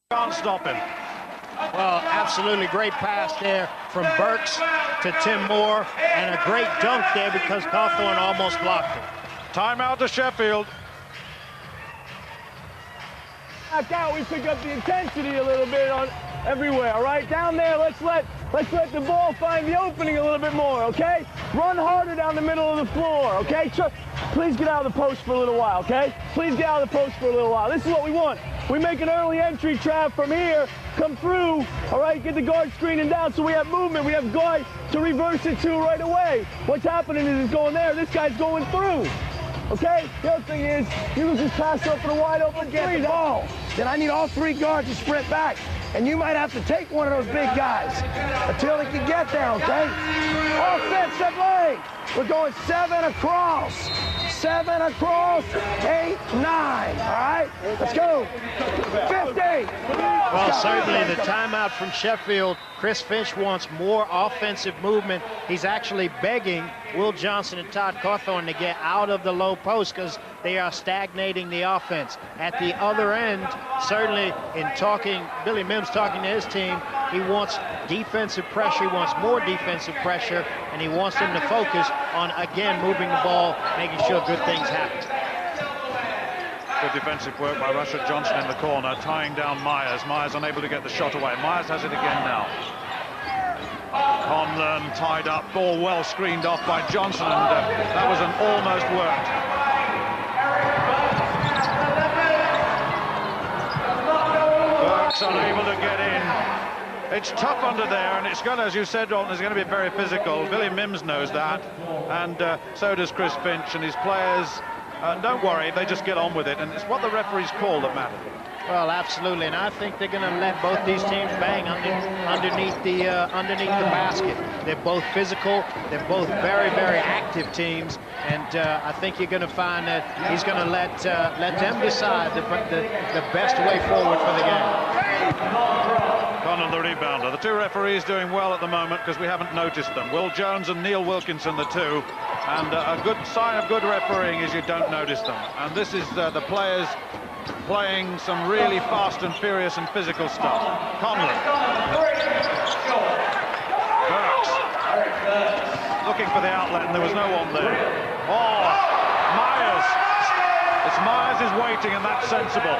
Can't stop him. Well, absolutely great pass there from Burks to Tim Moore, and a great dunk there because Cawthorn almost blocked it. Timeout to Sheffield. Back out, we pick up the intensity a little bit on everywhere, all right? Down there, let's let the ball find the opening a little bit more, okay? Run harder down the middle of the floor, okay? Please get out of the post for a little while, okay? Please get out of the post for a little while. This is what we want. We make an early entry trap from here, come through, all right? Get the guard screening down so we have movement. We have guys to reverse it to right away. What's happening is it's going there. This guy's going through. Okay? The other thing is, you just pass up for a wide open get three. the ball. Then I need all three guards to sprint back. And you might have to take one of those big guys until he can get there, okay? Offensive lane. We're going 7 across. 7 across, 8, 9. All right? Let's go. 50. Well, certainly the timeout from Sheffield. Chris Finch wants more offensive movement. He's actually begging Will Johnson and Todd Cawthorn to get out of the low post because they are stagnating the offense. At the other end, certainly in talking, Billy Mims talking to his team, he wants defensive pressure, he wants more defensive pressure, and he wants them to focus on, again, moving the ball, making sure good things happen. Good defensive work by Rashad Johnson in the corner, tying down Myers. Myers unable to get the shot away. Myers has it again now. Conlon tied up, ball well screened off by Johnson, and that was an almost worked. Burks unable to get in. It's tough under there, and it's going to, as you said, Dalton, it's going to be very physical. Billy Mims knows that, and so does Chris Finch, and his players. Don't worry, they just get on with it, and it's what the referees call that matters. Well, absolutely, and I think they're going to let both these teams bang underneath the basket. They're both physical. They're both very, very active teams, and I think you're going to find that he's going to let them decide the best way forward for the game. Conlon the rebounder. The two referees doing well at the moment because we haven't noticed them. Will Jones and Neil Wilkinson, the two. And a good sign of good refereeing is you don't notice them. And this is the players playing some really fast and furious and physical stuff. Conlon. Burks. Looking for the outlet, and there was no one there. Oh, Myers. It's Myers is waiting, and that's sensible.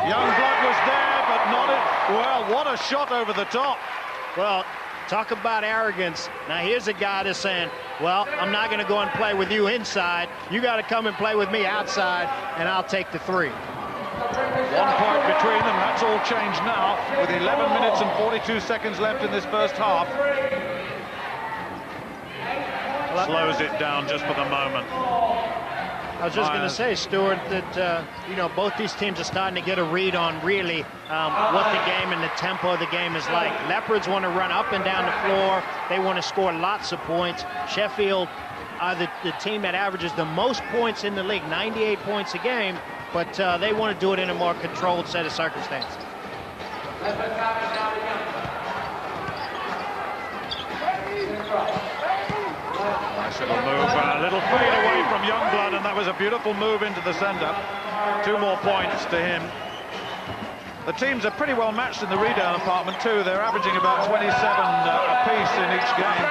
Youngblood was there, but not it. Well, what a shot over the top. Well, talk about arrogance. Now, here's a guy that's saying, well, I'm not going to go and play with you inside. You got to come and play with me outside, and I'll take the three. 1 point between them. That's all changed now with 11 minutes and 42 seconds left in this first half. Slows it down just for the moment. I was just going to say, Stuart, that, you know, both these teams are starting to get a read on really what the game and the tempo of the game is like. Leopards want to run up and down the floor. They want to score lots of points. Sheffield are the team that averages the most points in the league, 98 points a game, but they want to do it in a more controlled set of circumstances. Nice little move, a little fade away from Youngblood, and that was a beautiful move into the center. 2 more points to him. The teams are pretty well matched in the rebound department too. They're averaging about 27 apiece in each game.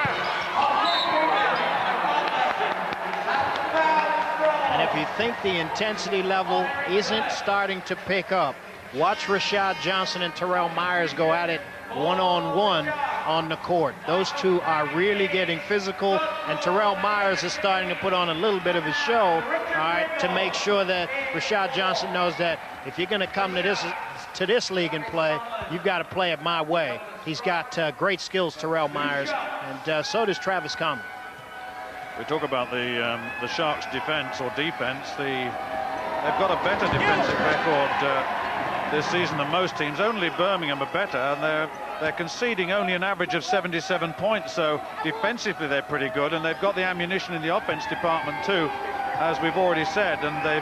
And if you think the intensity level isn't starting to pick up, watch Rashad Johnson and Terrell Myers go at it one-on-one on the court. Those two are really getting physical, and Terrell Myers is starting to put on a little bit of a show, all right, to make sure that Rashad Johnson knows that if you're going to come to this league and play, you've got to play it my way. He's got great skills, Terrell Myers, and so does Travis Conlon. We talk about the Sharks' defense. They've got a better defensive record this season than most teams. Only Birmingham are better, and they're conceding only an average of 77 points, so defensively they're pretty good, and they've got the ammunition in the offense department too, as we've already said, and they're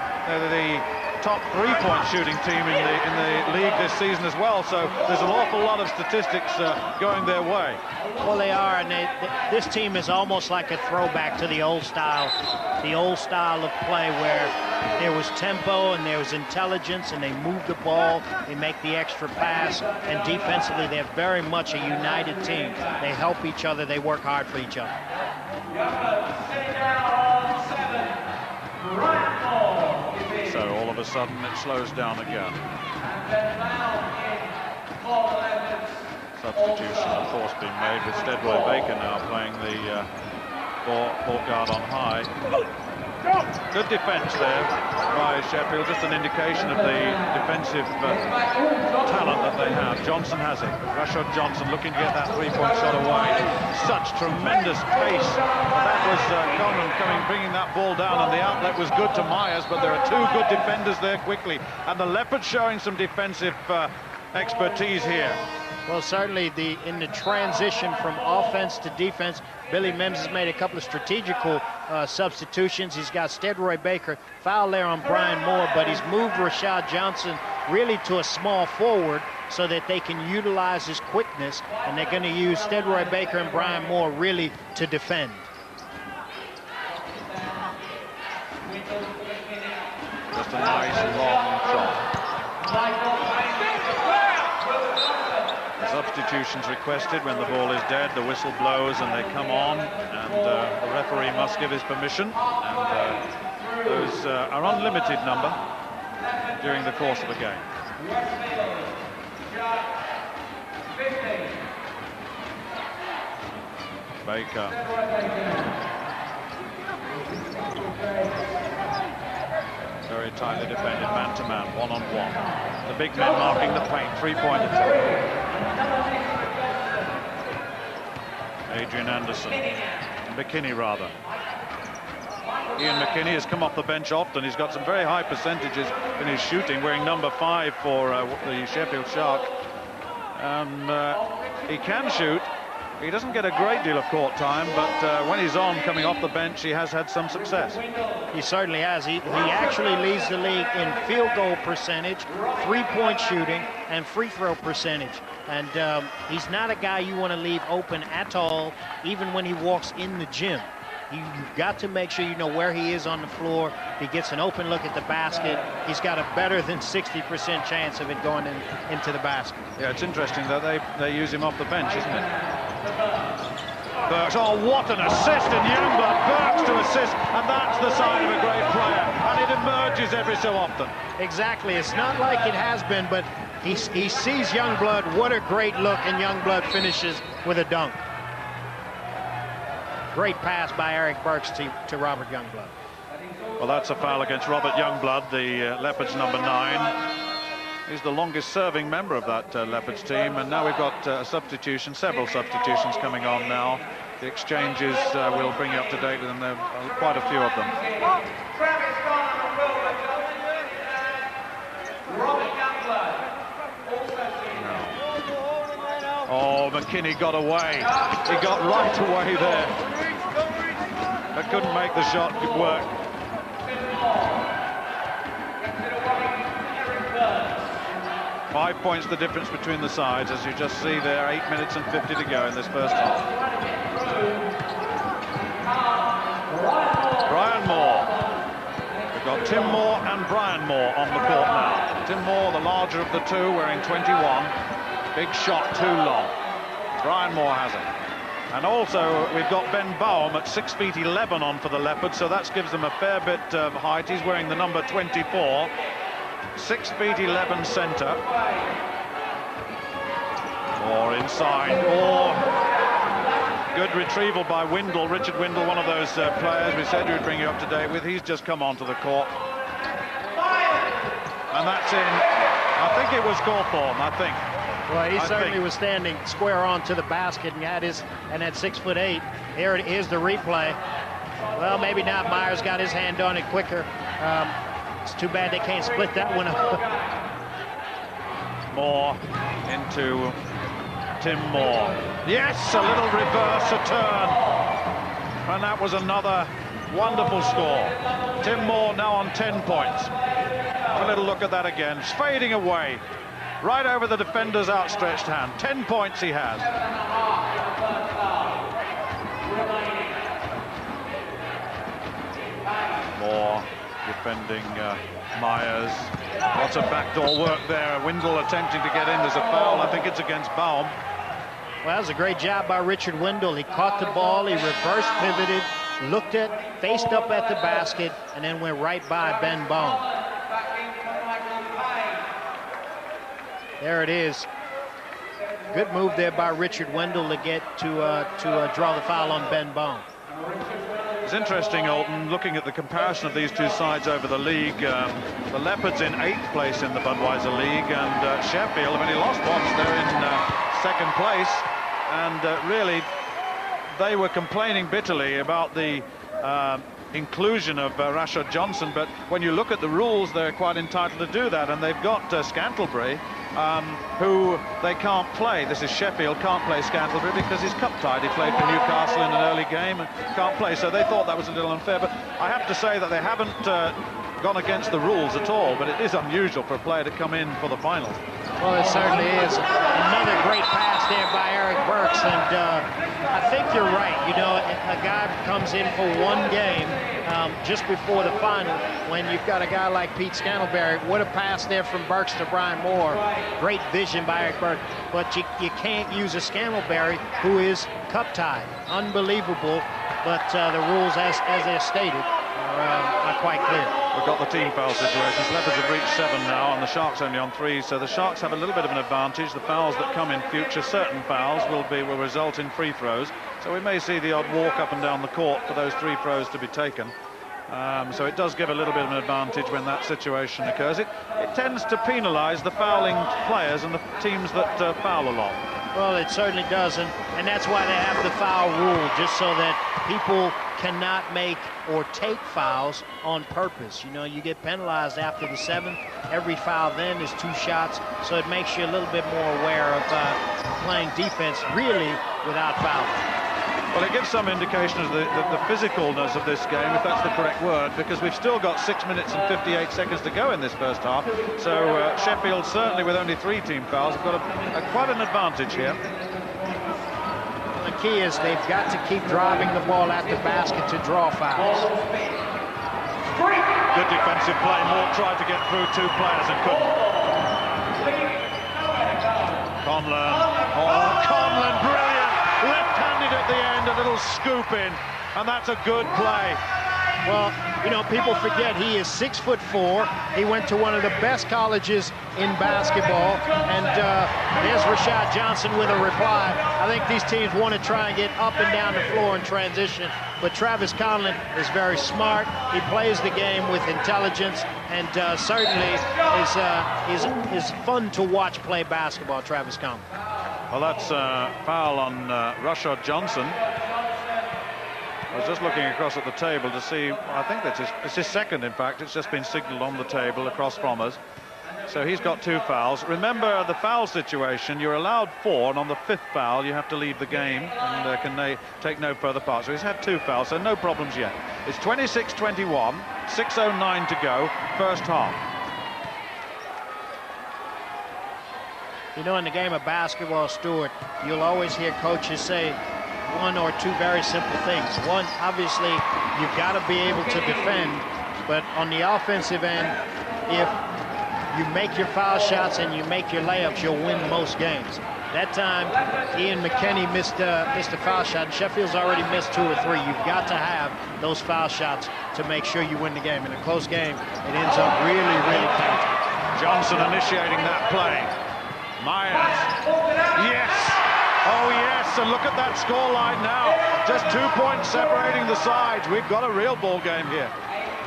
the top 3-point shooting team in the league this season as well, so there's an awful lot of statistics going their way. Well, they are, and this team is almost like a throwback to the old style of play where There was tempo and there was intelligence, and they move the ball, they make the extra pass, and defensively they're very much a united team. They help each other, they work hard for each other. So all of a sudden it slows down again. Substitution, of course, being made with Steadway Baker now playing the port guard on high. Good defence there by Sheffield, just an indication of the defensive talent that they have. Johnson has it. Rashad Johnson looking to get that three-point shot away. Such tremendous pace. That was Conran bringing that ball down, and the outlet was good to Myers, but there are two good defenders there quickly. And the Leopards showing some defensive expertise here. Well, certainly in the transition from offense to defense, Billy Mims has made a couple of strategical substitutions. He's got Steadroy Baker foul there on Brian Moore, but he's moved Rashad Johnson really to a small forward so that they can utilize his quickness, and they're going to use Steadroy Baker and Brian Moore really to defend. Just a nice long shot. Substitutions requested when the ball is dead. The whistle blows and they come on, and the referee must give his permission, and those are unlimited number during the course of a game. Baker. Very tightly defended, man-to-man, one-on-one. The big men marking the paint, three-point attack. Adrian Anderson, McKinney rather. Ian McKinney has come off the bench often. He's got some very high percentages in his shooting, wearing number 5 for the Sheffield Sharks. He can shoot. He doesn't get a great deal of court time, but when he's on, coming off the bench, he has had some success. He certainly has. He actually leads the league in field goal percentage, three-point shooting, and free throw percentage. And he's not a guy you want to leave open at all, even when he walks in the gym. You've got to make sure you know where he is on the floor. He gets an open look at the basket. He's got a better than 60% chance of it going into the basket. Yeah, it's interesting that they use him off the bench, isn't it? Burks, oh, what an assist in Youngblood. Burks to assist, and that's the sign of a great player, and it emerges every so often. Exactly. It's not like it has been, but he sees Youngblood. What a great look, and Youngblood finishes with a dunk. Great pass by Eric Burks to Robert Youngblood. Well, that's a foul against Robert Youngblood, the Leopards number 9. He's the longest serving member of that Leopards team, and now we've got substitutions, several substitutions coming on now. The exchanges will bring you up to date with them. There are quite a few of them. Oh, McKinney got away. He got right away there. But couldn't make the shot work. Five points the difference between the sides, as you just see there. 8 minutes and 50 to go in this first half. Brian Moore. We've got Tim Moore and Brian Moore on the court now. Tim Moore, the larger of the two, wearing 21. Big shot, too long. Brian Moore has it. And also, we've got Ben Baum at 6'11" on for the Leopards, so that gives them a fair bit of height. He's wearing the number 24. 6'11" centre. Moore inside. Oh, good retrieval by Windle. Richard Windle, one of those players we said we would bring you up to date with. He's just come onto the court. And that's in. I think it was Cawthorne, I think. Well, he certainly was standing square on to the basket and had at 6'8". Here's the replay. Well, maybe not. Myers got his hand on it quicker. It's too bad they can't split that one up. Moore into Tim Moore. Yes, a little reverse, a turn. And that was another wonderful score. Tim Moore now on 10 points. Have a little look at that again. It's fading away. Right over the defender's outstretched hand. 10 points he has. Moore defending Myers. Lots of backdoor work there. Windle attempting to get in. There's a foul. I think it's against Baum. Well, that was a great job by Richard Windle. He caught the ball, he reverse pivoted, faced up at the basket, and then went right by Ben Baum. There it is. Good move there by Richard Windle to get to draw the foul on Ben Baum. It's interesting, Alton, looking at the comparison of these two sides over the league. The Leopards in 8th place in the Budweiser League, and Sheffield have only lost once. They're in 2nd place, and really they were complaining bitterly about the inclusion of Rashad Johnson, but when you look at the rules, they're quite entitled to do that, and they've got Scantlebury, who they can't play. This is Sheffield, can't play Scantlebury because he's cup-tied. He played for Newcastle in an early game and can't play, so they thought that was a little unfair. But I have to say that they haven't gone against the rules at all, but it is unusual for a player to come in for the final. Well, it certainly is. Another great pass there by Eric Burks, and I think you're right. You know, a guy comes in for one game just before the final, when you've got a guy like Pete Scantlebury. What a pass there from Burks to Brian Moore. Great vision by Eric Burks, but you can't use a Scantlebury who is cup-tied. Unbelievable, but the rules, as they're stated, are quite clear. We've got the team foul situations. Leopards have reached 7 now, and the Sharks only on 3, so the Sharks have a little bit of an advantage. The fouls that come in future, certain fouls, will result in free throws, so we may see the odd walk up and down the court for those 3 throws to be taken. So it does give a little bit of an advantage when that situation occurs. It tends to penalise the fouling players and the teams that foul a lot. Well, it certainly does, and that's why they have the foul rule, just so that people cannot make or take fouls on purpose. You know, you get penalized after the 7th. Every foul then is 2 shots, so it makes you a little bit more aware of playing defense really without fouling. Well, it gives some indication of the physicalness of this game, if that's the correct word, because we've still got 6 minutes and 58 seconds to go in this first half. So Sheffield, certainly with only 3 team fouls, have got quite an advantage here. The key is they've got to keep driving the ball at the basket to draw fouls. Good defensive play. Moore tried to get through 2 players and couldn't. Conlon, brilliant. Left-handed at the end, a little scoop in, and that's a good play. Well, you know, people forget he is 6'4". He went to one of the best colleges in basketball, and there's Rashad Johnson with a reply. I think these teams want to try and get up and down the floor in transition, but Travis Conlon is very smart. He plays the game with intelligence, and certainly is fun to watch play basketball, Travis Conlon. Well, that's a foul on Rashad Johnson. I was just looking across at the table to see, I think it's his 2nd, in fact. It's just been signalled on the table across from us. So he's got 2 fouls. Remember the foul situation, you're allowed 4, and on the 5th foul you have to leave the game and can take no further part. So he's had 2 fouls, so no problems yet. It's 26-21, 6:09 to go, first half. You know, in the game of basketball, Stuart, you'll always hear coaches say 1 or 2 very simple things. One, obviously, you've got to be able to defend, but on the offensive end, if you make your foul shots and you make your layups, you'll win most games. That time, Ian McKinney missed a foul shot, and Sheffield's already missed 2 or 3. You've got to have those foul shots to make sure you win the game. In a close game, it ends up really, really tight. Johnson initiating that play. Myers. Yes! Oh, yes, and look at that scoreline now. Just 2 points separating the sides. We've got a real ball game here.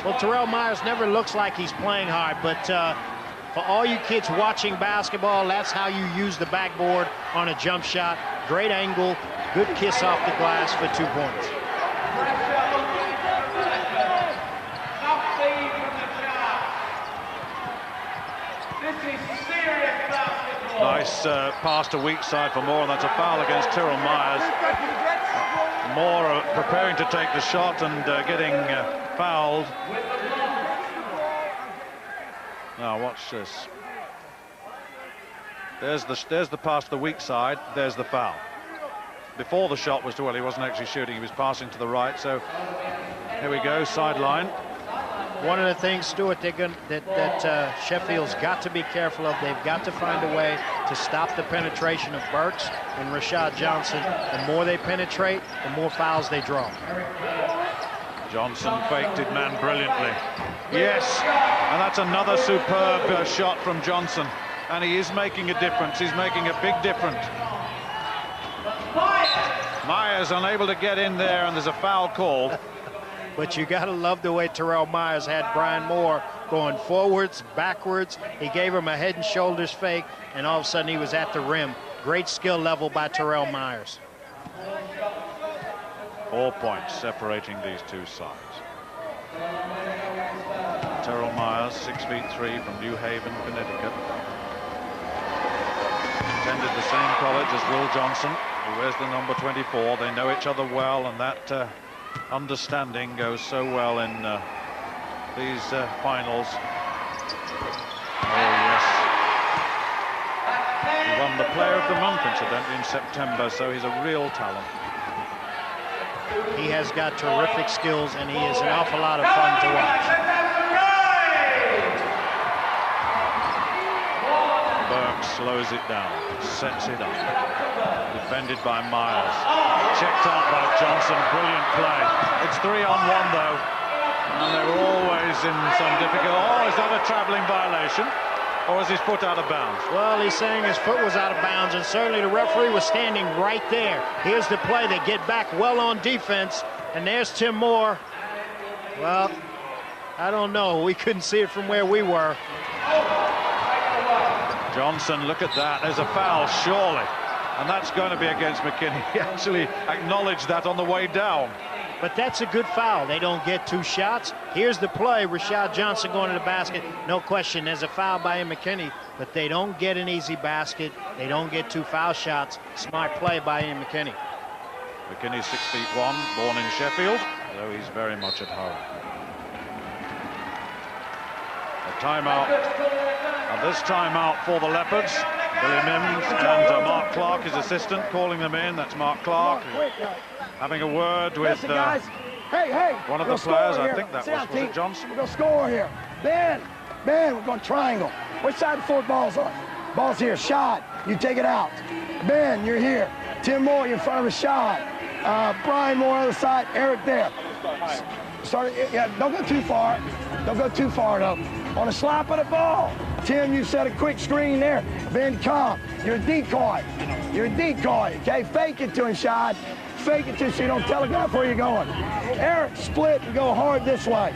Well, Terrell Myers never looks like he's playing hard, but for all you kids watching basketball, that's how you use the backboard on a jump shot. Great angle, good kiss off the glass for 2 points. Nice pass to weak side for Moore, and that's a foul against Tyrrell Myers. Moore preparing to take the shot and getting fouled. Now watch this. There's the pass to the weak side. There's the foul. Before the shot was well, he wasn't actually shooting. He was passing to the right. So here we go, sideline. one of the things, Stuart, that Sheffield's got to be careful of. They've got to find a way to stop the penetration of Burks and Rashad Johnson. The more they penetrate, the more fouls they draw. Johnson faked it, man, brilliantly. Yes, and that's another superb shot from Johnson. And he is making a difference. He's making a big difference. Myers unable to get in there, and there's a foul called. But you got to love the way Terrell Myers had Brian Moore going forwards, backwards. He gave him a head and shoulders fake, and all of a sudden he was at the rim. Great skill level by Terrell Myers. 4 points separating these two sides. Terrell Myers, 6'3" from New Haven, Connecticut. Attended the same college as Will Johnson, who wears the number 24. They know each other well, and that understanding goes so well in these finals. Oh, yes. He won the Player of the Month, incidentally, in September, so he's a real talent. He has got terrific skills, and he is an awful lot of fun to watch. Burke slows it down, sets it up. Defended by Myers. Checked out by Johnson. Brilliant play. It's 3-on-1, though. And they were always in some difficulty. Oh, is that a traveling violation? Or is his foot out of bounds? Well, he's saying his foot was out of bounds, and certainly the referee was standing right there. Here's the play. They get back well on defense, and there's Tim Moore. Well, I don't know. We couldn't see it from where we were. Johnson, look at that. There's a foul, surely. And that's going to be against McKinney. He actually acknowledged that on the way down. But that's a good foul. They don't get two shots. Here's the play. Rashad Johnson going to the basket. No question, there's a foul by Ian McKinney, but they don't get an easy basket. They don't get two foul shots. Smart play by Ian McKinney. McKinney's 6'1", born in Sheffield, though he's very much at home. A timeout. And this timeout for the Leopards. Billy Mims and Mark Clark, his assistant, calling them in. That's Mark Clark, having a word with one of the players. I think that was it Johnson? We're going to score here. Ben, we're going to triangle. Which side of the floor ball's on? Ball's here. Shot. You take it out. Ben, you're here. Tim Moore, you're in front of Rashad. Brian Moore on the side. Eric there. Don't go too far. Don't go too far, though. On a slap of the ball. Tim, you set a quick screen there. Ben, come. You're a decoy. You're a decoy, okay? Fake it to him, Shad. Fake it to him so you don't telegraph where you're going. Eric, split and go hard this way.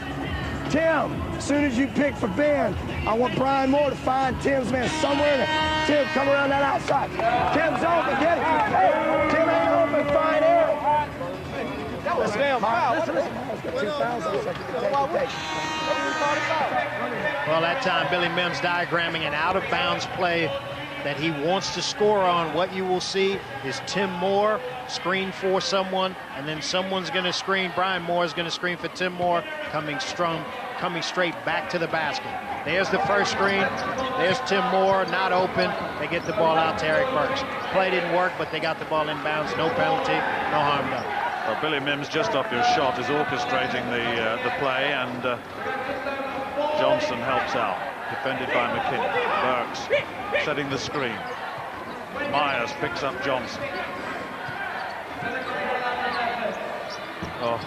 Tim, as soon as you pick for Ben, I want Brian Moore to find Tim's man somewhere in there. Tim, come around that outside. Tim's open, get it. Hey, Tim ain't open, find Eric. That was damn foul. Well, that time Billy Mims diagramming an out-of-bounds play that he wants to score on. What you will see is Tim Moore screen for someone, and then someone's going to screen. Brian Moore is going to screen for Tim Moore, coming straight back to the basket. There's the first screen. There's Tim Moore, not open. They get the ball out to Eric Burks. Play didn't work, but they got the ball in bounds. No penalty, no harm done. Well, Billy Mims, just off your shot, is orchestrating the play, and Johnson helps out. Defended by McKinney. Burks setting the screen. Myers picks up Johnson. Oh,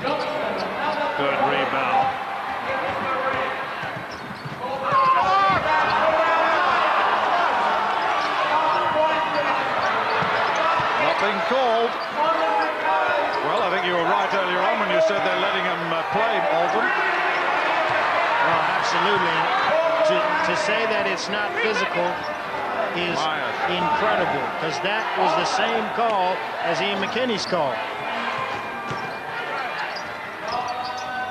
good rebound. Nothing called. Well, I think you were right earlier on when you said they're letting him play, Alton. Well, absolutely. To say that it's not physical is incredible, because that was the same call as Ian McKinney's call.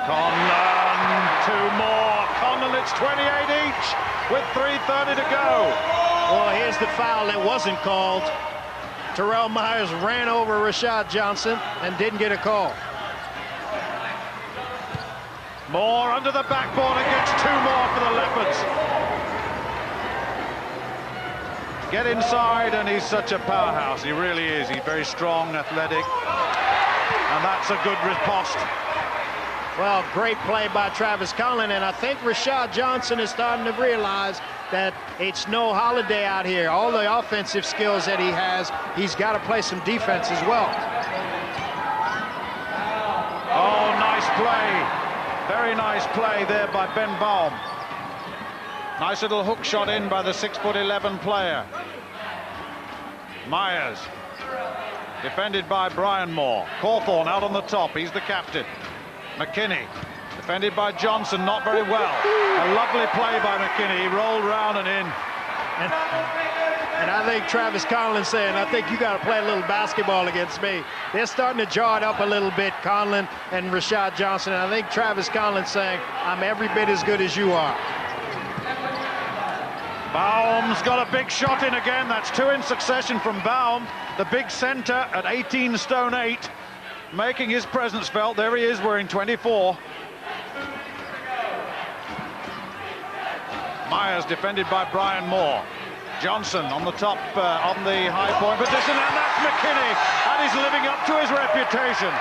Conlon, two more. Conlon, it's 28 each with 3:30 to go. Well, here's the foul that wasn't called. Terrell Myers ran over Rashad Johnson and didn't get a call. Moore under the backboard and gets two more for the Leopards. Get inside, and he's such a powerhouse. He really is. He's very strong, athletic. And that's a good riposte Well, great play by Travis Conlon, and I think Rashad Johnson is starting to realize that it's no holiday out here. All the offensive skills that he has, he's got to play some defense as well. Oh, nice play. Very nice play there by Ben Baum. Nice little hook shot in by the 6'11" player. Myers, defended by Brian Moore. Cawthorn out on the top, he's the captain. McKinney, defended by Johnson, not very well. A lovely play by McKinney, he rolled round and in. And I think Travis Conlon saying, I think you got to play a little basketball against me. They're starting to jar it up a little bit, Conlon and Rashad Johnson. And I think Travis Conlon saying, I'm every bit as good as you are. Baum's got a big shot in again. That's 2 in succession from Baum, the big center at 18 stone 8, making his presence felt. There he is wearing 24. Myers defended by Brian Moore. Johnson on the top, on the high point position, and that's McKinney, and he's living up to his reputation.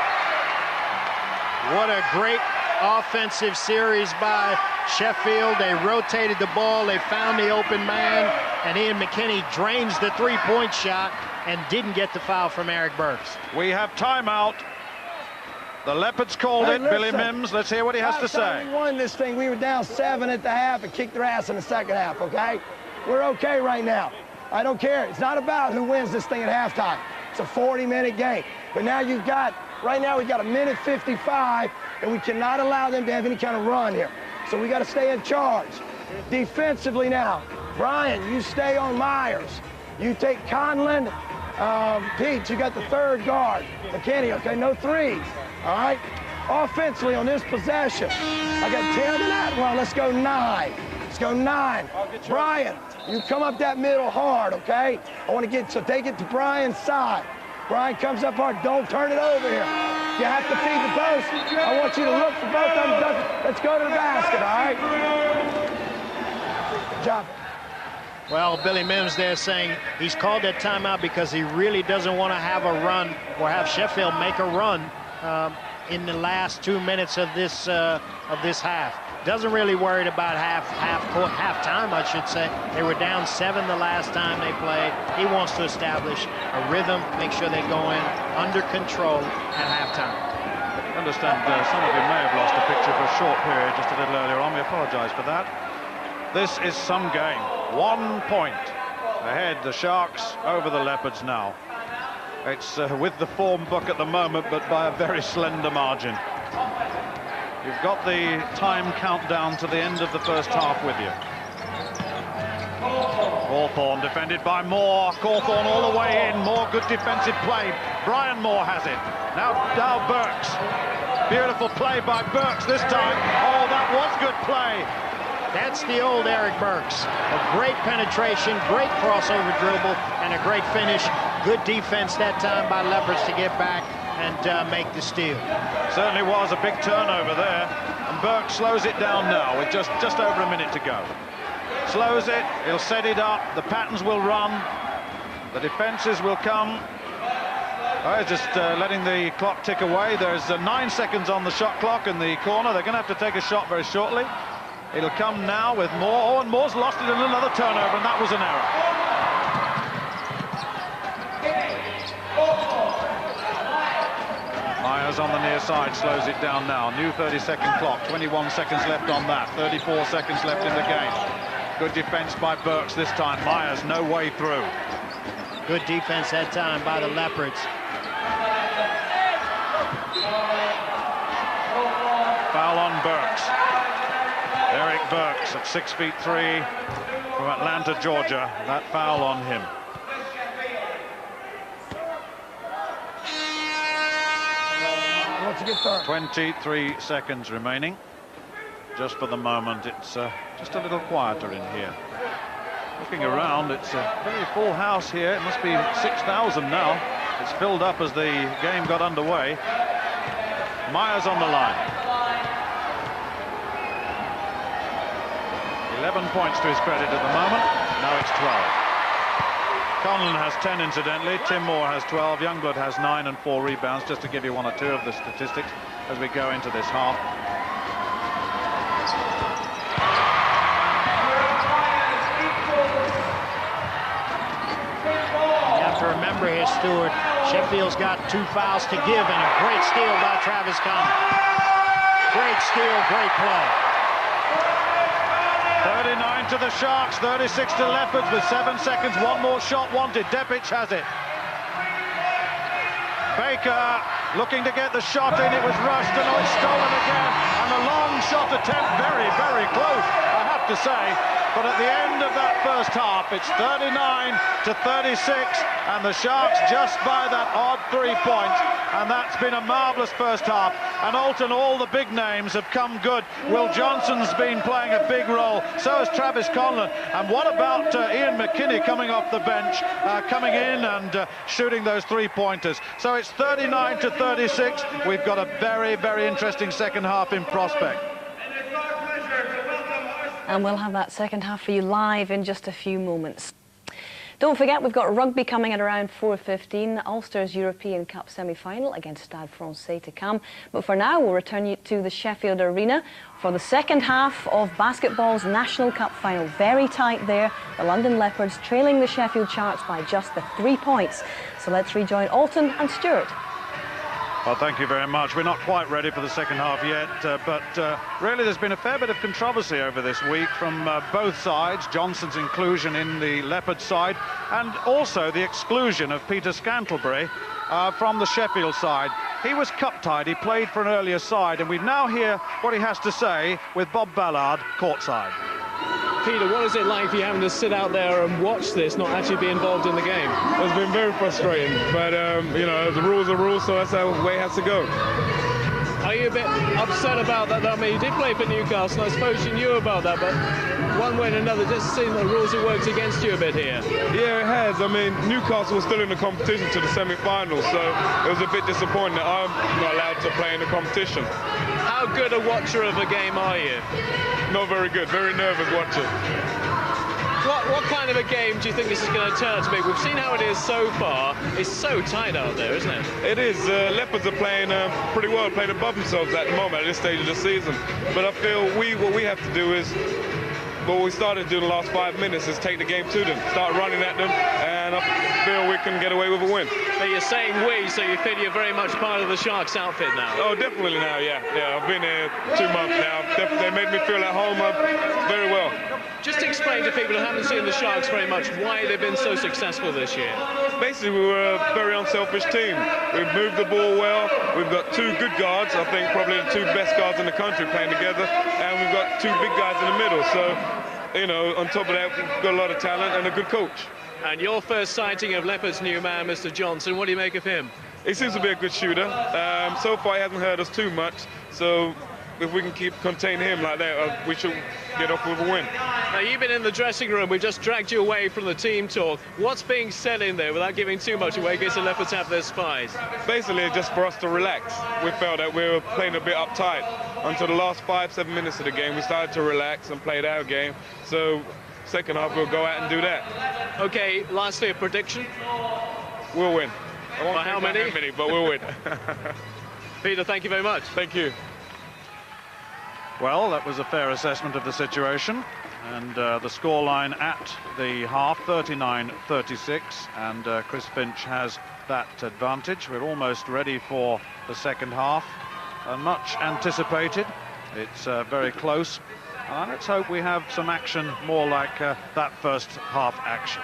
What a great offensive series by Sheffield. They rotated the ball, they found the open man, and Ian McKinney drains the three-point shot and didn't get the foul from Eric Burks. We have timeout. The Leopards called it. Billy Mims, let's hear what he has to say. We won this thing. We were down 7 at the half and kicked their ass in the second half, okay? We're okay right now. I don't care. It's not about who wins this thing at halftime. It's a 40-minute game. But now you've got, right now we've got 1:55, and we cannot allow them to have any kind of run here. So we got to stay in charge. Defensively now, Brian, you stay on Myers. You take Conlon. Pete, you got the third guard. McKinney, okay, no threes. All right? Offensively on this possession, I got 10 and that one. Let's go 9. Let's go 9. Brian, you come up that middle hard, okay? I want to get, so take it to Brian's side. Brian comes up hard. Don't turn it over here. You have to feed the post. I want you to look for both of them. Let's go to the basket, all right? Good job. Well, Billy Mims there saying he's called that timeout because he really doesn't want to have a run or have Sheffield make a run in the last 2 minutes of this half. Doesn't really worry about halftime, I should say. They were down 7 the last time they played. He wants to establish a rhythm, make sure they go in under control at halftime. I understand some of you may have lost a picture for a short period just a little earlier on. We apologize for that. This is some game. 1 point ahead, the Sharks over the Leopards now. It's with the form book at the moment, but by a very slender margin. You've got the time countdown to the end of the first half with you. Cawthorn defended by Moore. Cawthorn all the way in. Moore, good defensive play. Brian Moore has it. Now Burks. Beautiful play by Burks this time. Oh, that was good play. That's the old Eric Burks. A great penetration, great crossover dribble, and a great finish. Good defense that time by Leopards to get back and make the steal. Certainly was a big turnover there. And Burks slows it down now with just over a minute to go. Slows it, he'll set it up, the patterns will run, the defenses will come. Oh, just letting the clock tick away. There's 9 seconds on the shot clock in the corner. They're going to have to take a shot very shortly. It'll come now with Moore. Oh, and Moore's lost it in another turnover, and that was an error. Myers on the near side slows it down now. New 30-second clock. 21 seconds left on that. 34 seconds left in the game. Good defense by Burks this time. Myers no way through. Good defense that time by the Leopards. Foul on Burks. Eric Burks at 6'3" from Atlanta, Georgia. That foul on him. Once you get third. 23 seconds remaining. Just for the moment, it's just a little quieter in here. Looking around, it's a very full house here. It must be 6,000 now. It's filled up as the game got underway. Myers on the line. 11 points to his credit at the moment. Now it's 12. Conlon has 10 incidentally. Tim Moore has 12. Youngblood has 9 and 4 rebounds, just to give you one or two of the statistics as we go into this half. over here, Stewart. Sheffield's got 2 fouls to give, and a great steal by Travis Conlon. Great steal, great play. 39 to the Sharks, 36 to Leopards with 7 seconds. One more shot wanted. Depic has it. Baker looking to get the shot in. It was rushed and it's stolen again. And a long shot attempt, very, very close, I have to say. But at the end of that first half, it's 39 to 36, and the Sharks just by that odd 3 points. And that's been a marvellous first half. And Alton, all the big names have come good. Will Johnson's been playing a big role. So has Travis Conlon. And what about Ian McKinney coming off the bench, coming in and shooting those 3-pointers. So it's 39 to 36. We've got a very, very interesting second half in prospect. And we'll have that second half for you live in just a few moments. Don't forget, we've got rugby coming at around 4:15, Ulster's European Cup semi-final against Stade Francais to come. But for now, we'll return you to the Sheffield Arena for the second half of basketball's National Cup final. Very tight there, the London Leopards trailing the Sheffield Sharks by just the 3 points. So let's rejoin Alton and Stewart. Well, thank you very much. We're not quite ready for the second half yet, but really there's been a fair bit of controversy over this week from both sides. Johnson's inclusion in the Leopard side and also the exclusion of Peter Scantlebury from the Sheffield side. He was cup-tied, he played for an earlier side, and we now hear what he has to say with Bob Ballard courtside. Peter, what is it like for you having to sit out there and watch this, not actually be involved in the game? It's been very frustrating, but you know, the rules are rules, so that's how the way it has to go. Are you a bit upset about that? I mean, you did play for Newcastle, I suppose you knew about that, but one way or another, it just seems the rules have worked against you a bit here. Yeah, it has. I mean, Newcastle was still in the competition to the semi-finals, so it was a bit disappointing that I'm not allowed to play in the competition. How good a watcher of a game are you? Not very good, very nervous watching. What kind of a game do you think this is going to turn out to be? We've seen how it is so far. It's so tight out there, isn't it? It is. Leopards are playing pretty well, playing above themselves at the moment, at this stage of the season. But I feel what we have to do is, what we started to do in the last 5 minutes is take the game to them, start running at them, and I feel we can get away with a win. But you're saying we, so you feel you're very much part of the Sharks outfit now? Oh, definitely now, yeah. I've been here 2 months now. They made me feel at home very well. Just explain to people who haven't seen the Sharks very much why they've been so successful this year. Basically, we were a very unselfish team. We've moved the ball well. We've got 2 good guards, I think probably the 2 best guards in the country playing together, and we've got 2 big guys in the middle. So, you know, on top of that, we've got a lot of talent and a good coach. And your first sighting of Leopards' new man, Mr. Johnson, what do you make of him? He seems to be a good shooter. So far, he hasn't hurt us too much. So if we can contain him like that, we should get off with a win. Now, you've been in the dressing room. We've just dragged you away from the team talk. What's being said in there without giving too much away in case the Leopards have their spies? Basically, just for us to relax. We felt that we were playing a bit uptight. Until the last 5-7 minutes of the game, we started to relax and play our game. So second half, we'll go out and do that. Okay, lastly, a prediction? We'll win. I won't By how many? But we'll win. Peter, thank you very much. Thank you. Well, that was a fair assessment of the situation. And the scoreline at the half, 39-36, and Chris Finch has that advantage. We're almost ready for the second half. Much anticipated. It's very close. Let's hope we have some action more like that first half action.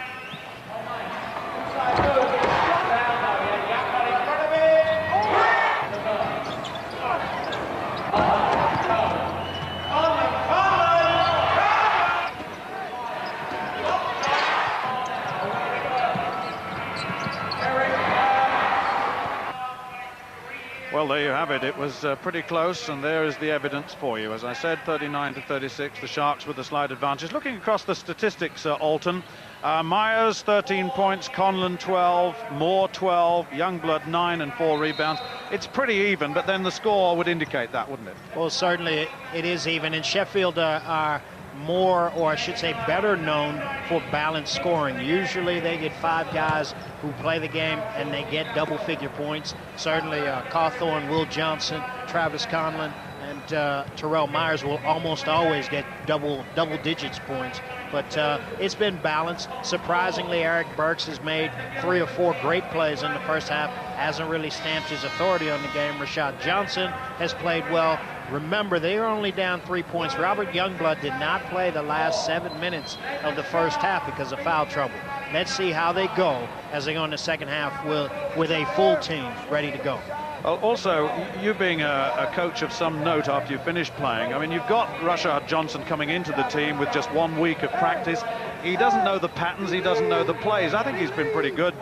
Well, there you have it. It was pretty close, and there is the evidence for you. As I said, 39-36, the Sharks with a slight advantage. Looking across the statistics, Alton, Myers 13 points, Conlon 12, Moore 12, Youngblood 9 and 4 rebounds. It's pretty even, but then the score would indicate that, wouldn't it? Well, certainly it is even, and Sheffield are more, or I should say better known for balanced scoring. Usually they get 5 guys who play the game and they get double-figure points. Certainly Cawthorn, Will Johnson, Travis Conlon, and Terrell Myers will almost always get double digits points. But it's been balanced. Surprisingly, Eric Burks has made 3 or 4 great plays in the first half, hasn't really stamped his authority on the game. Rashad Johnson has played well. Remember, they are only down 3 points. Robert Youngblood did not play the last 7 minutes of the first half because of foul trouble. Let's see how they go as they go in the second half with a full team ready to go. Well, also, you being a coach of some note after you finished playing, I mean, you've got Rashad Johnson coming into the team with just 1 week of practice. He doesn't know the patterns, he doesn't know the plays. I think he's been pretty good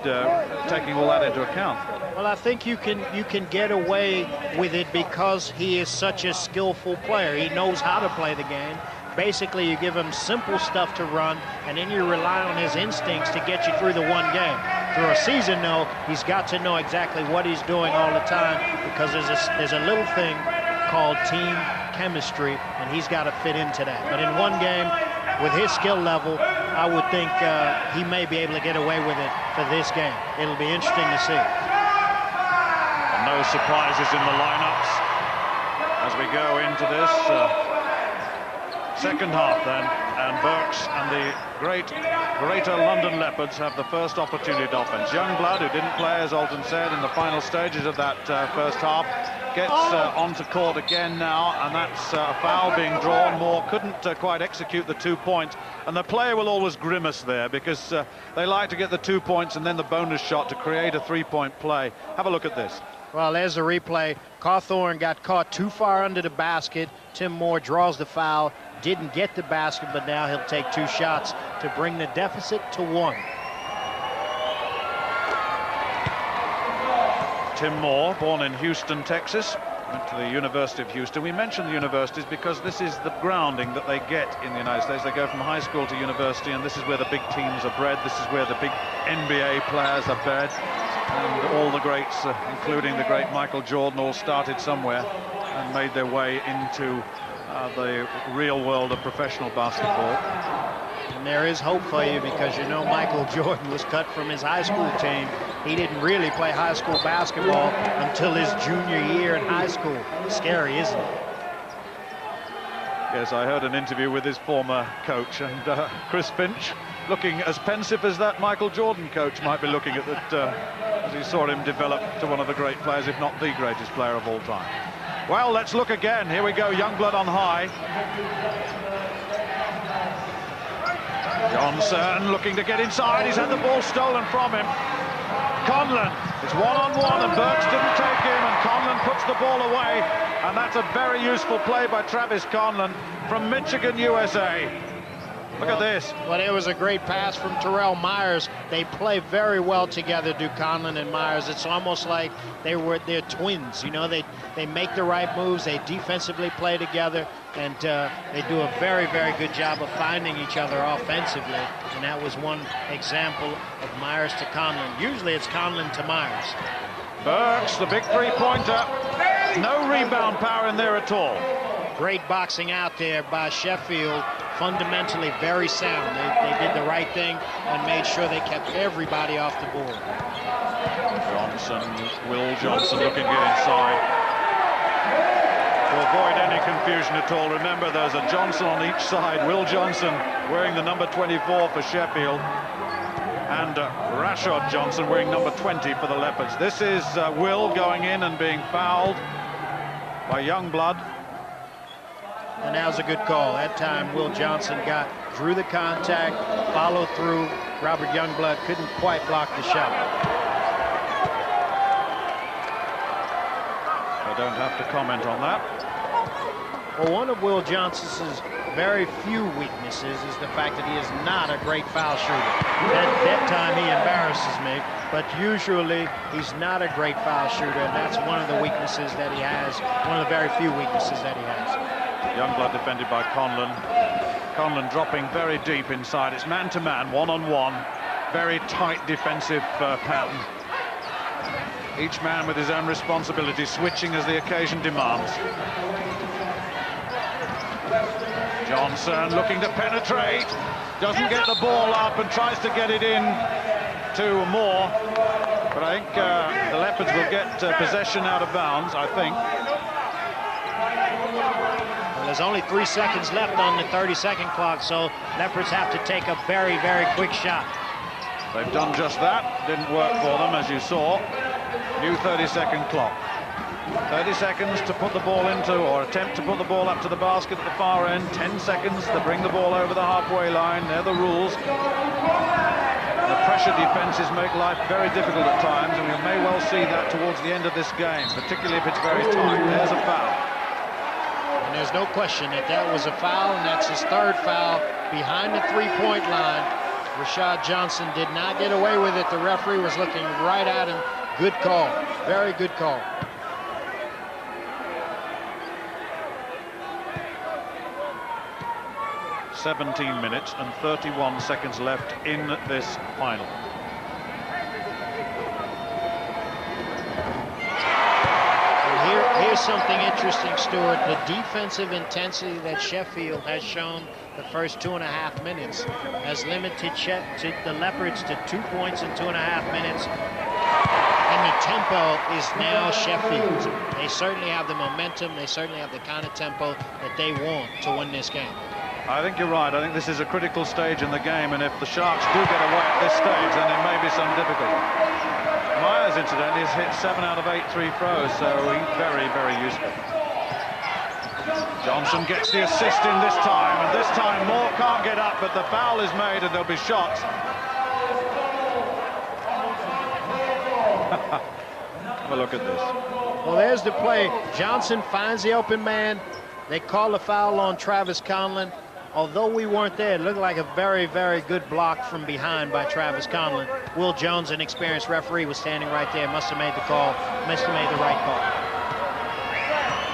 taking all that into account. Well, I think you can get away with it because he is such a skillful player. He knows how to play the game. Basically, you give him simple stuff to run, and then you rely on his instincts to get you through the one game. Through a season, though, he's got to know exactly what he's doing all the time because there's a little thing called team chemistry, and he's got to fit into that. But in one game, with his skill level, I would think he may be able to get away with it for this game. It'll be interesting to see. And no surprises in the lineups as we go into this second half then, and Burks and the Greater London Leopards have the first opportunity at offense. Youngblood, who didn't play, as Alton said, in the final stages of that first half, gets onto court again now, and that's a foul being drawn. Moore couldn't quite execute the 2 points, and the player will always grimace there because they like to get the 2 points and then the bonus shot to create a 3-point play. Have a look at this. Well, there's the replay. Cawthorn got caught too far under the basket. Tim Moore draws the foul, didn't get the basket, but now he'll take 2 shots to bring the deficit to 1. Tim Moore, born in Houston, Texas, went to the University of Houston. We mention the universities because this is the grounding that they get in the United States. They go from high school to university, and this is where the big teams are bred. This is where the big NBA players are bred. And all the greats, including the great Michael Jordan, all started somewhere and made their way into the real world of professional basketball. And there is hope for you because you know Michael Jordan was cut from his high school team. He didn't really play high school basketball until his junior year in high school. Scary, isn't it? Yes, I heard an interview with his former coach, and Chris Finch, looking as pensive as that Michael Jordan coach might be looking at that as he saw him develop to one of the great players, if not the greatest player of all time. Well, let's look again. Here we go, Youngblood on high. Johnson looking to get inside. He's had the ball stolen from him. Conlon is one-on-one, and Burks didn't take him, and Conlon puts the ball away. And that's a very useful play by Travis Conlon from Michigan, USA. Look at this. Well, it was a great pass from Terrell Myers. They play very well together, do Conlon and Myers. It's almost like they're twins. You know, they make the right moves. They defensively play together, and they do a very, very good job of finding each other offensively. And that was one example of Myers to Conlon. Usually it's Conlon to Myers. Burks, the big three-pointer. No rebound power in there at all. Great boxing out there by Sheffield. Fundamentally very sound. They did the right thing and made sure they kept everybody off the board. Will Johnson looking to get inside. To avoid any confusion at all, remember there's a Johnson on each side. Will Johnson wearing the number 24 for Sheffield, and Rashad Johnson wearing number 20 for the Leopards. This is Will going in and being fouled by Youngblood. And that was a good call. That time Will Johnson drew the contact, followed through. Robert Youngblood couldn't quite block the shot. I don't have to comment on that. Well, one of Will Johnson's very few weaknesses is the fact that he is not a great foul shooter. That time he embarrasses me, but usually he's not a great foul shooter, and that's one of the weaknesses that he has, one of the very few weaknesses that he has. Youngblood defended by Conlon. Conlon dropping very deep inside. It's man-to-man, one-on-one. Very tight defensive pattern. Each man with his own responsibility, switching as the occasion demands. Johnson looking to penetrate. Doesn't get the ball up and tries to get it in to Moore. But I think the Leopards will get possession out of bounds, I think. There's only 3 seconds left on the 30-second clock, so Leopards have to take a very, very quick shot. They've done just that. Didn't work for them, as you saw. New 30-second clock. 30 seconds to put the ball into, or attempt to put the ball up to the basket at the far end. 10 seconds to bring the ball over the halfway line. They're the rules. The pressure defenses make life very difficult at times, and we may well see that towards the end of this game, particularly if it's very tight. There's a foul. And there's no question that that was a foul, and that's his 3rd foul behind the 3-point line. Rashad Johnson did not get away with it. The referee was looking right at him. Good call. Very good call. "17 minutes and 31 seconds left in this final." Here's something interesting, Stuart. The defensive intensity that Sheffield has shown the first 2.5 minutes has limited the Leopards to 2 points in 2.5 minutes. And the tempo is now Sheffield's. They certainly have the momentum. They certainly have the kind of tempo that they want to win this game. I think you're right. I think this is a critical stage in the game, and if the Sharks do get away at this stage, then there may be some difficulty. Myers, incidentally, has hit 7 out of 8 free throws, so he's very, very useful. Johnson gets the assist in this time, and this time Moore can't get up, but the foul is made and there'll be shots. Have a look at this. Well, there's the play. Johnson finds the open man. They call a foul on Travis Conlon. Although we weren't there, it looked like a very, very good block from behind by Travis Conlon. Will Jones, an experienced referee, was standing right there. Must have made the call. Must have made the right call.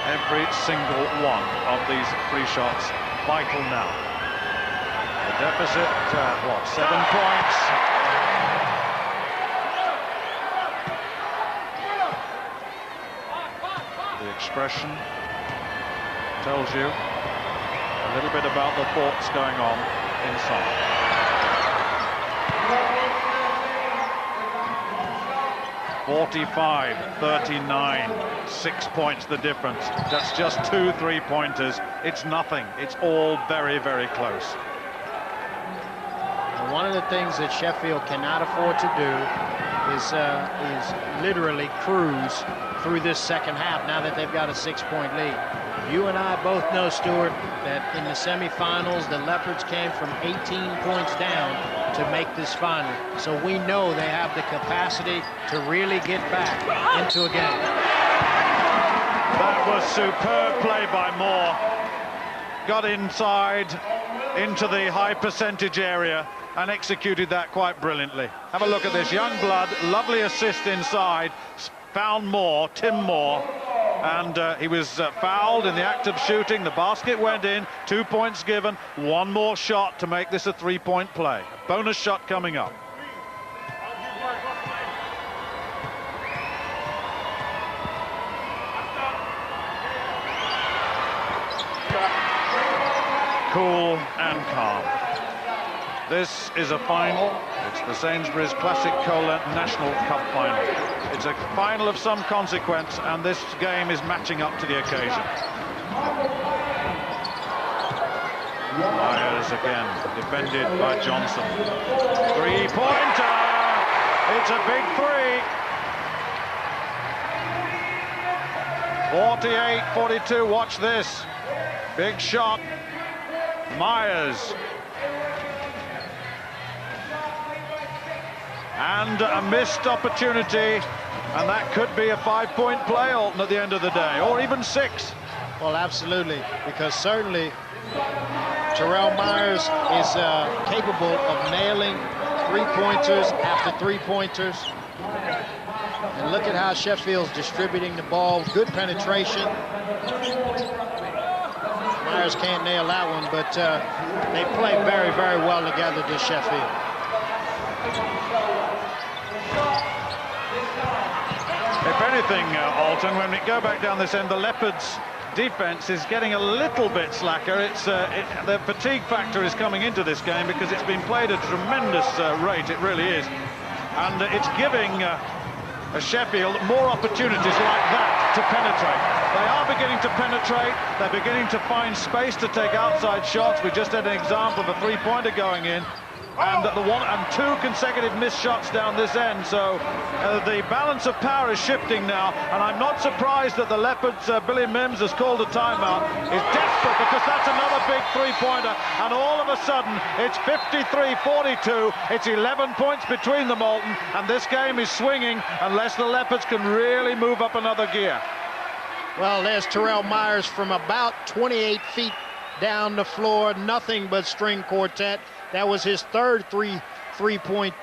Every single one of these free shots vital now. The deficit, what, 7 points? The expression tells you a little bit about the thoughts going on inside. "45-39, 6 points the difference. That's just 2 3-pointers. It's nothing. It's all very, very close." And one of the things that Sheffield cannot afford to do is literally cruise through this second half now that they've got a 6-point lead. You and I both know, Stuart, that in the semifinals, the Leopards came from 18 points down to make this final. So we know they have the capacity to really get back into a game. That was superb play by Moore. Got inside into the high percentage area and executed that quite brilliantly. Have a look at this. Young blood, lovely assist inside. Found Moore, Tim Moore, and he was fouled in the act of shooting. The basket went in, 2 points given, one more shot to make this a 3-point play. A bonus shot coming up. Cool and calm. This is a final. It's the Sainsbury Classic National Cup final. It's a final of some consequence, and this game is matching up to the occasion. Myers again, defended by Johnson. 3-pointer! It's a big 3. 48-42, watch this. Big shot. Myers. And a missed opportunity, and that could be a 5-point play, Alton, at the end of the day, or even 6. Well, absolutely, because certainly Terrell Myers is capable of nailing 3-pointers after 3-pointers. And look at how Sheffield's distributing the ball. Good penetration. Myers can't nail that one, but they play very, very well together, this Sheffield. If anything, Alton, when we go back down this end, the Leopards' defense is getting a little bit slacker. The fatigue factor is coming into this game because it's been played at a tremendous rate, it really is. And it's giving Sheffield more opportunities like that to penetrate. They are beginning to penetrate. They're beginning to find space to take outside shots. We just had an example of a three-pointer going in. And two consecutive missed shots down this end. So the balance of power is shifting now, and I'm not surprised that the Leopards, Billy Mims has called a timeout. He's desperate because that's another big three-pointer, and all of a sudden it's 53-42. It's 11 points between them, Alton, and this game is swinging unless the Leopards can really move up another gear. Well, there's Terrell Myers from about 28 feet down the floor, nothing but string quartet. That was his third three-point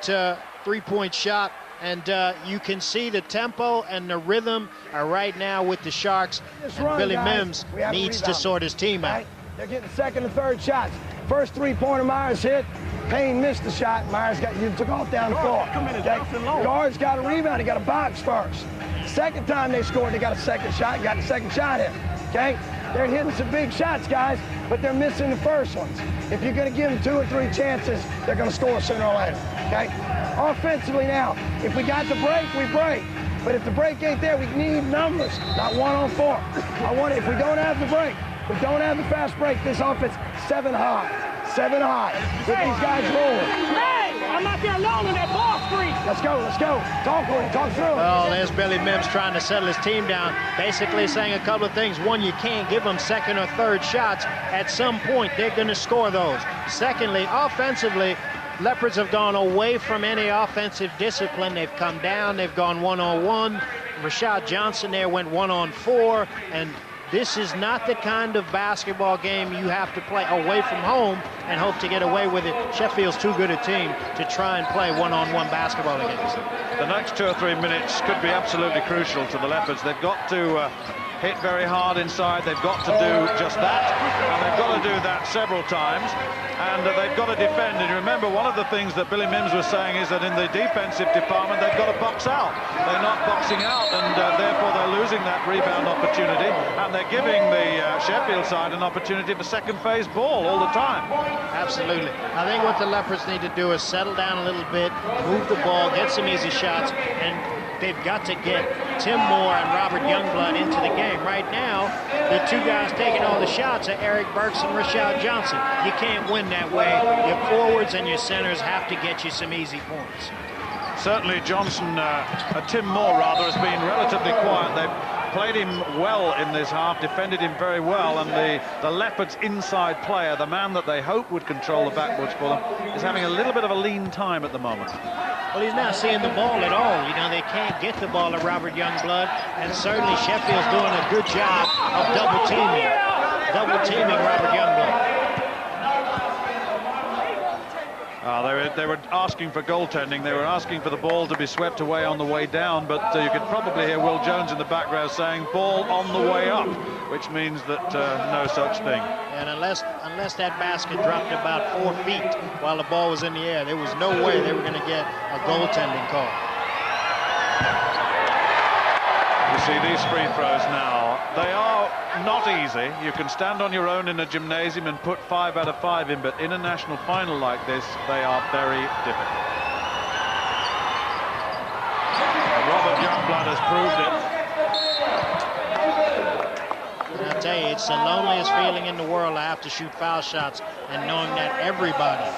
shot, and you can see the tempo and the rhythm are right now with the Sharks. And Billy Mims needs to sort his team out. They're getting second and third shots. First three-pointer Myers hit. Payne missed the shot. Myers took off down the floor. Guards got a rebound. He got a box first. Second time they scored, they got a second shot. Got the second shot in. Okay. They're hitting some big shots, guys, but they're missing the first ones. If you're going to give them 2 or 3 chances, they're going to score sooner or later, okay? Offensively now, if we got the break, we break. But if the break ain't there, we need numbers, not 1-on-4. If we don't have the break, we don't have the fast break, this offense, 7 high. 7 high. Get these guys rolling. Hey, I'm out there alone on that ball screen. Let's go. Talk through it. Well, there's Billy Mims trying to settle his team down, basically saying a couple of things. One, you can't give them second or third shots. At some point, they're going to score those. Secondly, offensively, Leopards have gone away from any offensive discipline. They've come down. They've gone 1-on-1. Rashad Johnson there went 1-on-4, and this is not the kind of basketball game you have to play away from home and hope to get away with it. Sheffield's too good a team to try and play one-on-one basketball against them. The next 2 or 3 minutes could be absolutely crucial to the Leopards. They've got to hit very hard inside. They've got to do just that, and they've got to do that several times. And they've got to defend. And remember, one of the things that Billy Mims was saying is that in the defensive department, they've got to box out. They're not boxing out, and therefore they're losing that rebound opportunity. And they're giving the Sheffield side an opportunity for second phase ball all the time. Absolutely. I think what the Leopards need to do is settle down a little bit, move the ball, get some easy shots, and they've got to get Tim Moore and Robert Youngblood into the game. Right now, the 2 guys taking all the shots are Eric Burks and Rashad Johnson. You can't win that way. Your forwards and your centers have to get you some easy points. Certainly Tim Moore rather, has been relatively quiet. They've played him well in this half, defended him very well, and the Leopards' inside player, the man that they hope would control the backboards for them, is having a little bit of a lean time at the moment. Well, he's not seeing the ball at all. You know, they can't get the ball to Robert Youngblood, and certainly Sheffield's doing a good job of double teaming Robert Youngblood. They were asking for goaltending. They were asking for the ball to be swept away on the way down, but you could probably hear Will Jones in the background saying ball on the way up, which means that no such thing. And unless that basket dropped about 4 feet while the ball was in the air, there was no way they were going to get a goaltending call. You see these free throws now, they are not easy. You can stand on your own in a gymnasium and put 5 out of 5 in, but in a national final like this, they are very difficult. And Robert Youngblood has proved it. And I'll tell you, it's the loneliest feeling in the world to have to shoot foul shots and knowing that everybody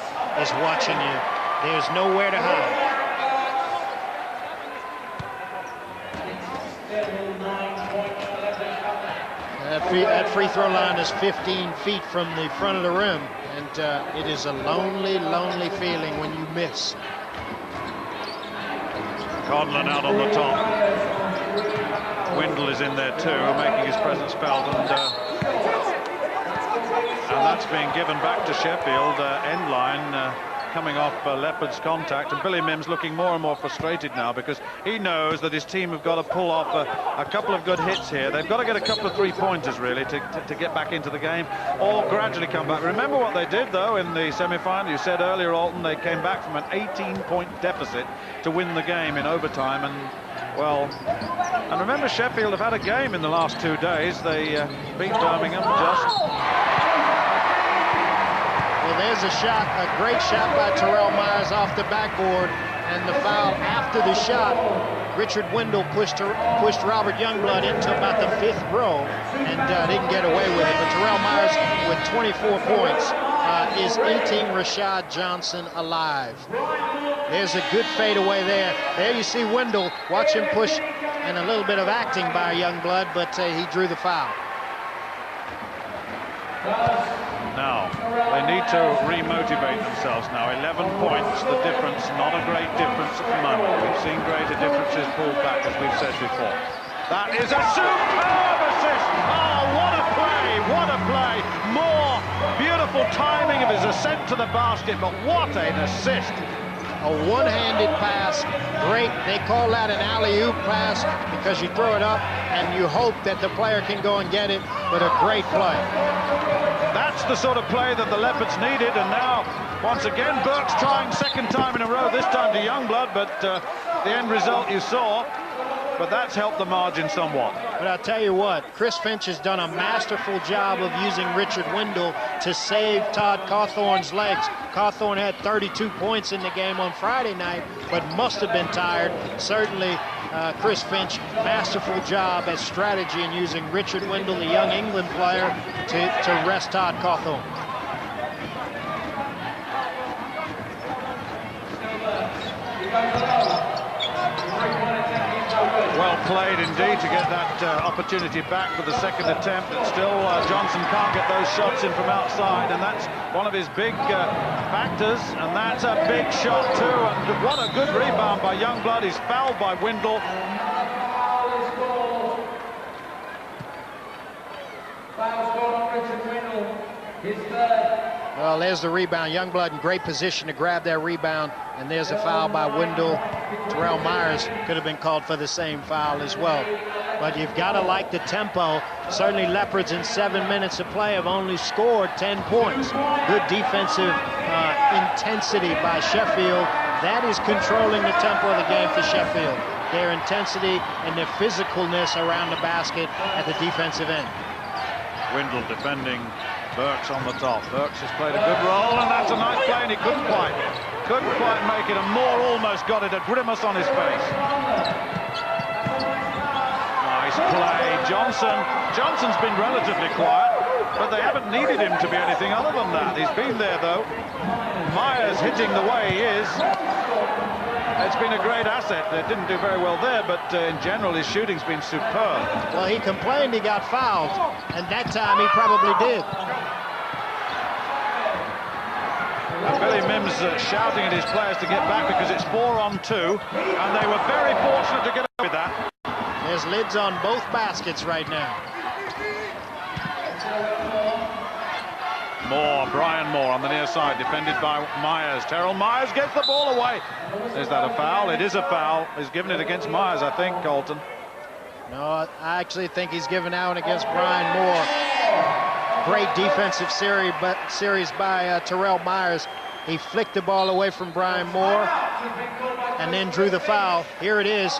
is watching you. There's nowhere to hide. That free throw line is 15 feet from the front of the rim, and it is a lonely, lonely feeling when you miss. Conlon out on the top. Windle is in there too, making his presence felt, and that's being given back to Sheffield. End line coming off Leopards' contact, and Billy Mims looking more and more frustrated now because he knows that his team have got to pull off a couple of good hits here. They've got to get a couple of three-pointers really to get back into the game, or gradually come back. Remember what they did though in the semi-final. You said earlier, Alton, they came back from an 18-point deficit to win the game in overtime, and remember Sheffield have had a game in the last 2 days. They beat Birmingham just. Well, there's a shot, a great shot by Terrell Myers off the backboard, and the foul after the shot. Richard Wendell pushed Robert Youngblood into about the 5th row and didn't get away with it. But Terrell Myers with 24 points is eating Rashad Johnson alive. There's a good fadeaway there. There you see Wendell. Watch him push, and a little bit of acting by Youngblood, but he drew the foul. Now, they need to remotivate themselves now. 11 points, the difference, not a great difference at the moment. We've seen greater differences pulled back, as we've said before. That is a superb assist! Oh, what a play, what a play! More beautiful timing of his ascent to the basket, but what an assist! A one-handed pass, great. They call that an alley-oop pass because you throw it up and you hope that the player can go and get it, but a great play. That's the sort of play that the Leopards needed, and now, once again, Burke's trying second time in a row, this time to Youngblood, but the end result you saw. But that's helped the margin somewhat. But I'll tell you what, Chris Finch has done a masterful job of using Richard Wendell to save Todd Cawthorn's legs. Cawthorn had 32 points in the game on Friday night, but must have been tired. Certainly, Chris Finch, masterful job at strategy in using Richard Wendell, the young England player, to rest Todd Cawthorn. Well played indeed to get that opportunity back for the second attempt, but still Johnson can't get those shots in from outside, and that's one of his big factors, and that's a big shot too, and what a good rebound by Youngblood. He's fouled by Wendell. Well, there's the rebound. Youngblood in great position to grab that rebound, and there's a foul by Wendell. Terrell Myers could have been called for the same foul as well. But you've got to like the tempo. Certainly Leopards in 7 minutes of play have only scored 10 points. Good defensive intensity by Sheffield. That is controlling the tempo of the game for Sheffield. Their intensity and their physicalness around the basket at the defensive end. Wendell defending, Burks on the top. Burks has played a good role, and that's a nice play, and he couldn't quite make it, and Moore almost got it, a grimace on his face. Nice play, Johnson's been relatively quiet, but they haven't needed him to be anything other than that. He's been there though. Myers hitting the way he is. It's been a great asset. They didn't do very well there, but in general his shooting's been superb. Well, he complained he got fouled, and that time he probably did. And Billy Mims shouting at his players to get back because it's 4-on-2, and they were very fortunate to get away with that. There's lids on both baskets right now. Brian Moore on the near side, defended by Myers. Terrell Myers gets the ball away. Is that a foul? It is a foul. He's given it against Myers, I think, Colton. No, I actually think he's given out against Brian Moore. Great defensive series by Terrell Myers. He flicked the ball away from Brian Moore and then drew the foul. Here it is.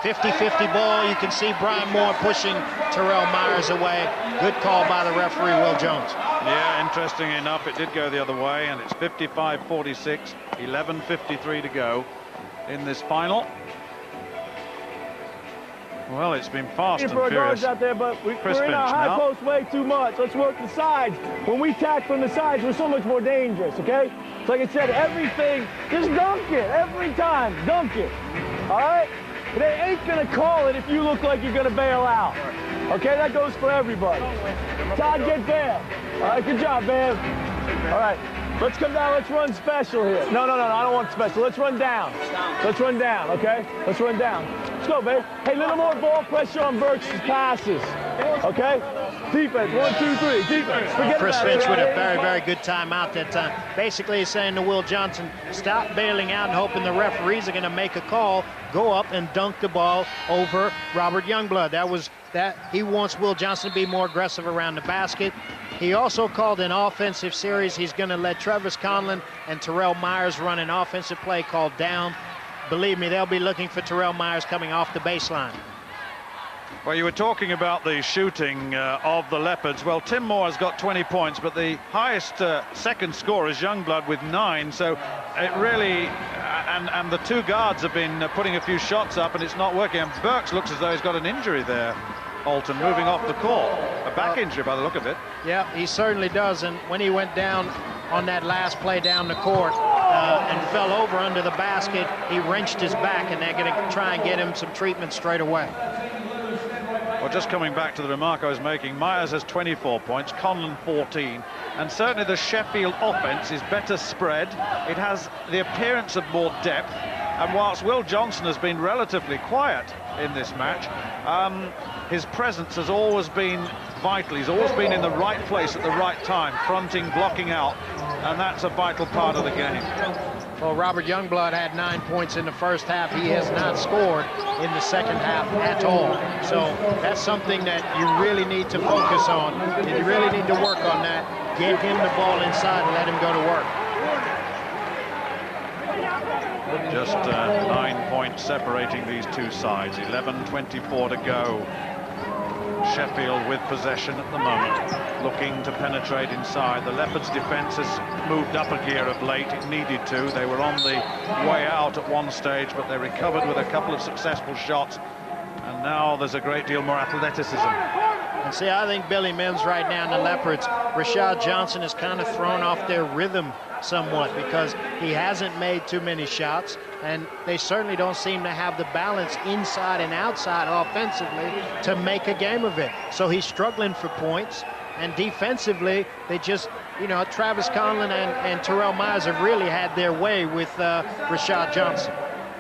50-50 ball. You can see Brian Moore pushing Terrell Myers away. Good call by the referee, Will Jones. Yeah, interesting enough, it did go the other way, and it's 55-46, 11:53 to go in this final. Well, it's been fast and furious. Out there, but we're in our high post way too much. Let's work the sides. When we tack from the sides, we're so much more dangerous, okay? So like I said, everything, just dunk it every time. Dunk it, all right? They ain't gonna call it if you look like you're gonna bail out. Okay, that goes for everybody. Todd, get bail. All right, good job, man. All right, let's come down, let's run special here. No, I don't want special. Let's run down. Let's run down, okay? Let's run down. Let's go, babe. Hey, little more ball pressure on Burks' passes, okay? Defense, 1, 2, 3, defense. Forget Chris about Finch it. with a very, very good timeout that time. Basically, he's saying to Will Johnson, stop bailing out and hoping the referees are going to make a call. Go up and dunk the ball over Robert Youngblood. He wants Will Johnson to be more aggressive around the basket. He also called an offensive series. He's going to let Travis Conlon and Terrell Myers run an offensive play called down. Believe me, they'll be looking for Terrell Myers coming off the baseline. Well, you were talking about the shooting of the Leopards. Well, Tim Moore has got 20 points, but the highest second scorer is Youngblood with 9. So it really, And the two guards have been putting a few shots up, and it's not working. And Burks looks as though he's got an injury there, Alton, moving off the court. A back injury by the look of it. Yeah, he certainly does. And when he went down on that last play down the court and fell over under the basket, he wrenched his back, and they're going to try and get him some treatment straight away. Well, just coming back to the remark I was making, Myers has 24 points, Conlon 14, and certainly the Sheffield offense is better spread. It has the appearance of more depth, and whilst Will Johnson has been relatively quiet in this match, his presence has always been vital. He's always been in the right place at the right time, fronting, blocking out, and that's a vital part of the game. Well, Robert Youngblood had 9 points in the first half. He has not scored in the second half at all. So that's something that you really need to focus on. You really need to work on that. Get him the ball inside and let him go to work. Just 9 points separating these two sides. 11:24 to go. Sheffield with possession at the moment, looking to penetrate inside. The Leopards' defence has moved up a gear of late. It needed to. They were on the way out at one stage, but they recovered with a couple of successful shots. And now there's a great deal more athleticism. And see, I think Billy Mims right now in the Leopards, Rashad Johnson has kind of thrown off their rhythm somewhat because he hasn't made too many shots, and they certainly don't seem to have the balance inside and outside offensively to make a game of it. So he's struggling for points, and defensively, they just, you know, Travis Conlon and Terrell Myers have really had their way with Rashad Johnson.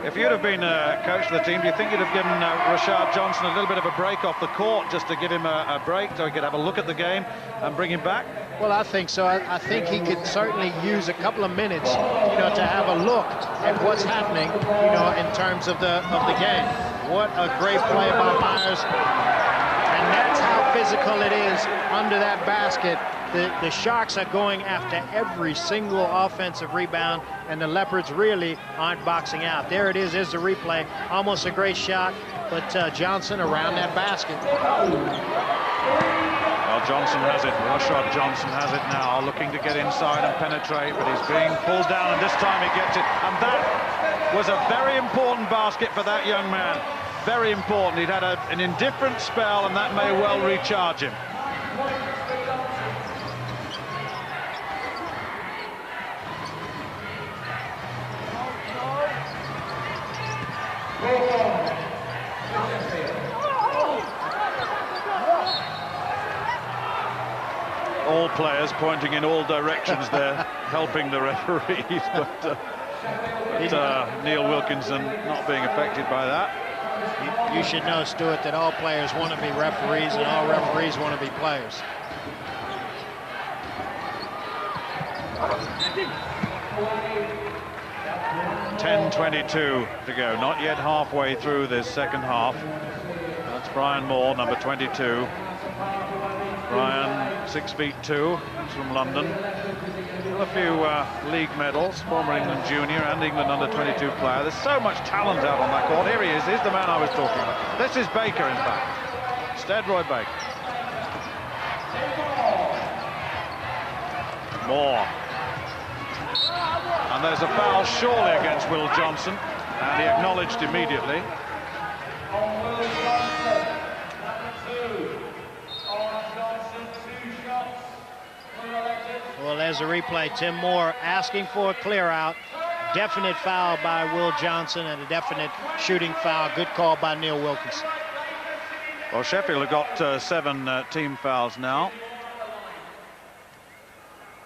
If you'd have been coach of the team, do you think you'd have given Rashad Johnson a little bit of a break off the court just to give him a break so he could have a look at the game and bring him back? Well, I think so. I think he could certainly use a couple of minutes, you know, to have a look at what's happening, you know, in terms of the game. What a great play by Myers. And that's how physical it is under that basket. The Sharks are going after every single offensive rebound, and the Leopards really aren't boxing out. There it is, there's the replay. Almost a great shot, but Johnson around that basket. Well, Johnson has it. Rashad Johnson has it now, looking to get inside and penetrate, but he's being pulled down, and this time he gets it. And that was a very important basket for that young man. Very important. He'd had an indifferent spell, and that may well recharge him. All players pointing in all directions there, helping the referees, but Neil Wilkinson not being affected by that. You should know, Stuart, that all players want to be referees and all referees want to be players. .22 to go, not yet halfway through this second half. That's Brian Moore, number 22. Brian, 6'2", he's from London. A few league medals, former England junior and England under-22 player. There's so much talent out on that court. Here he is, here's the man I was talking about. This is Baker, in fact. Steadroy Baker. Moore. And there's a foul surely against Will Johnson, and he acknowledged immediately. Well, there's a replay. Tim Moore asking for a clear out. Definite foul by Will Johnson and a definite shooting foul. Good call by Neil Wilkinson. Well, Sheffield have got 7 team fouls now.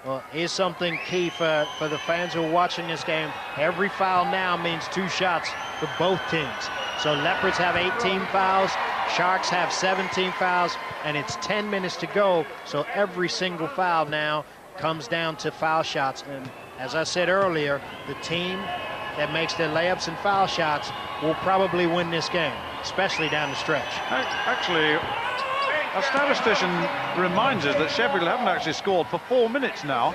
Well, here's something key for the fans who are watching this game. Every foul now means 2 shots for both teams. So Leopards have 18 fouls, Sharks have 17 fouls, and it's 10 minutes to go. So every single foul now comes down to foul shots. And as I said earlier, the team that makes their layups and foul shots will probably win this game, especially down the stretch. Actually, a statistician reminds us that Sheffield haven't actually scored for 4 minutes now,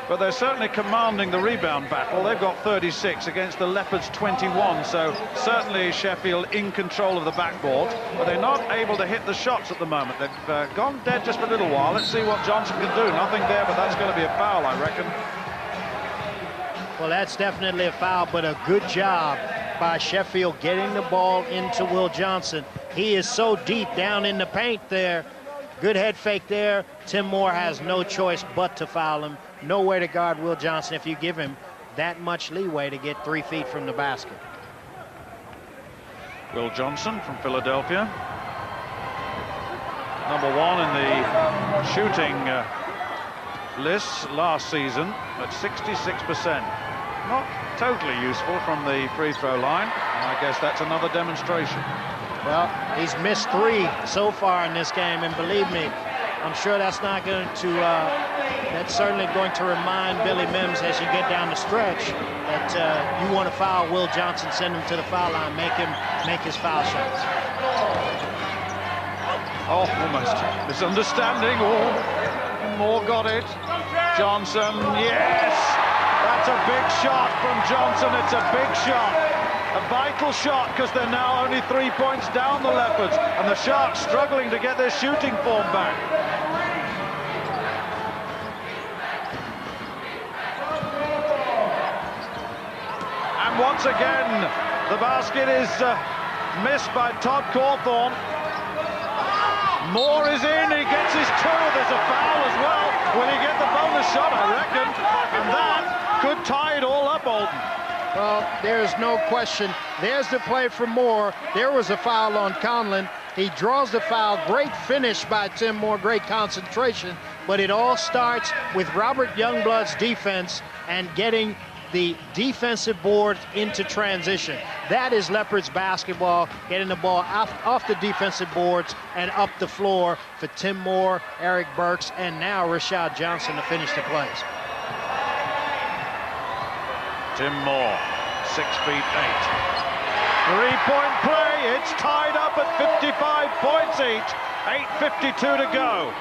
but they're certainly commanding the rebound battle. They've got 36 against the Leopards 21, so certainly Sheffield in control of the backboard, but they're not able to hit the shots at the moment. They've gone dead just for a little while. Let's see what Johnson can do. Nothing there, but that's going to be a foul, I reckon. Well, that's definitely a foul, but a good job by Sheffield getting the ball into Will Johnson. He is so deep down in the paint there. Good head fake there. Tim Moore has no choice but to foul him. Nowhere to guard Will Johnson if you give him that much leeway to get 3 feet from the basket. Will Johnson from Philadelphia. Number 1 in the shooting lists last season at 66%. Not totally useful from the free throw line. And I guess that's another demonstration. Well, he's missed 3 so far in this game, and believe me, I'm sure that's not going to, that's certainly going to remind Billy Mims as you get down the stretch that you want to foul Will Johnson, send him to the foul line, make him make his foul shots. Oh, almost misunderstanding. Oh, Moore got it. Johnson, yes! That's a big shot from Johnson. It's a big shot. A vital shot because they're now only 3 points down, the Leopards, and the Sharks struggling to get their shooting form back. And once again, the basket is missed by Todd Cawthorne. Moore is in, he gets his 2, there's a foul as well. Will he get the bonus shot, I reckon? And that could tie it all up, Alden. Well, there's no question. There's the play from Moore. There was a foul on Conlon. He draws the foul. Great finish by Tim Moore, great concentration. But it all starts with Robert Youngblood's defense and getting the defensive board into transition. That is Leopards basketball, getting the ball off the defensive boards and up the floor for Tim Moore, Eric Burks, and now Rashad Johnson to finish the plays. Tim Moore, 6 feet 8. 3-point play, it's tied up at 55 points each. 8:52 to go.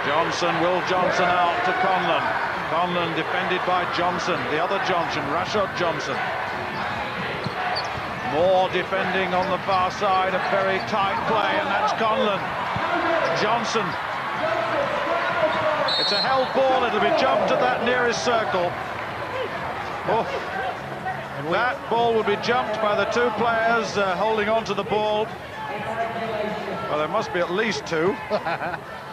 Johnson, Will Johnson out to Conlon. Conlon defended by Johnson, the other Johnson, Rashad Johnson. Moore defending on the far side, a very tight play, and that's Conlon. Johnson. It's a held ball, it'll be jumped at that nearest circle. Oh. That ball will be jumped by the 2 players holding on to the ball. Well, there must be at least 2.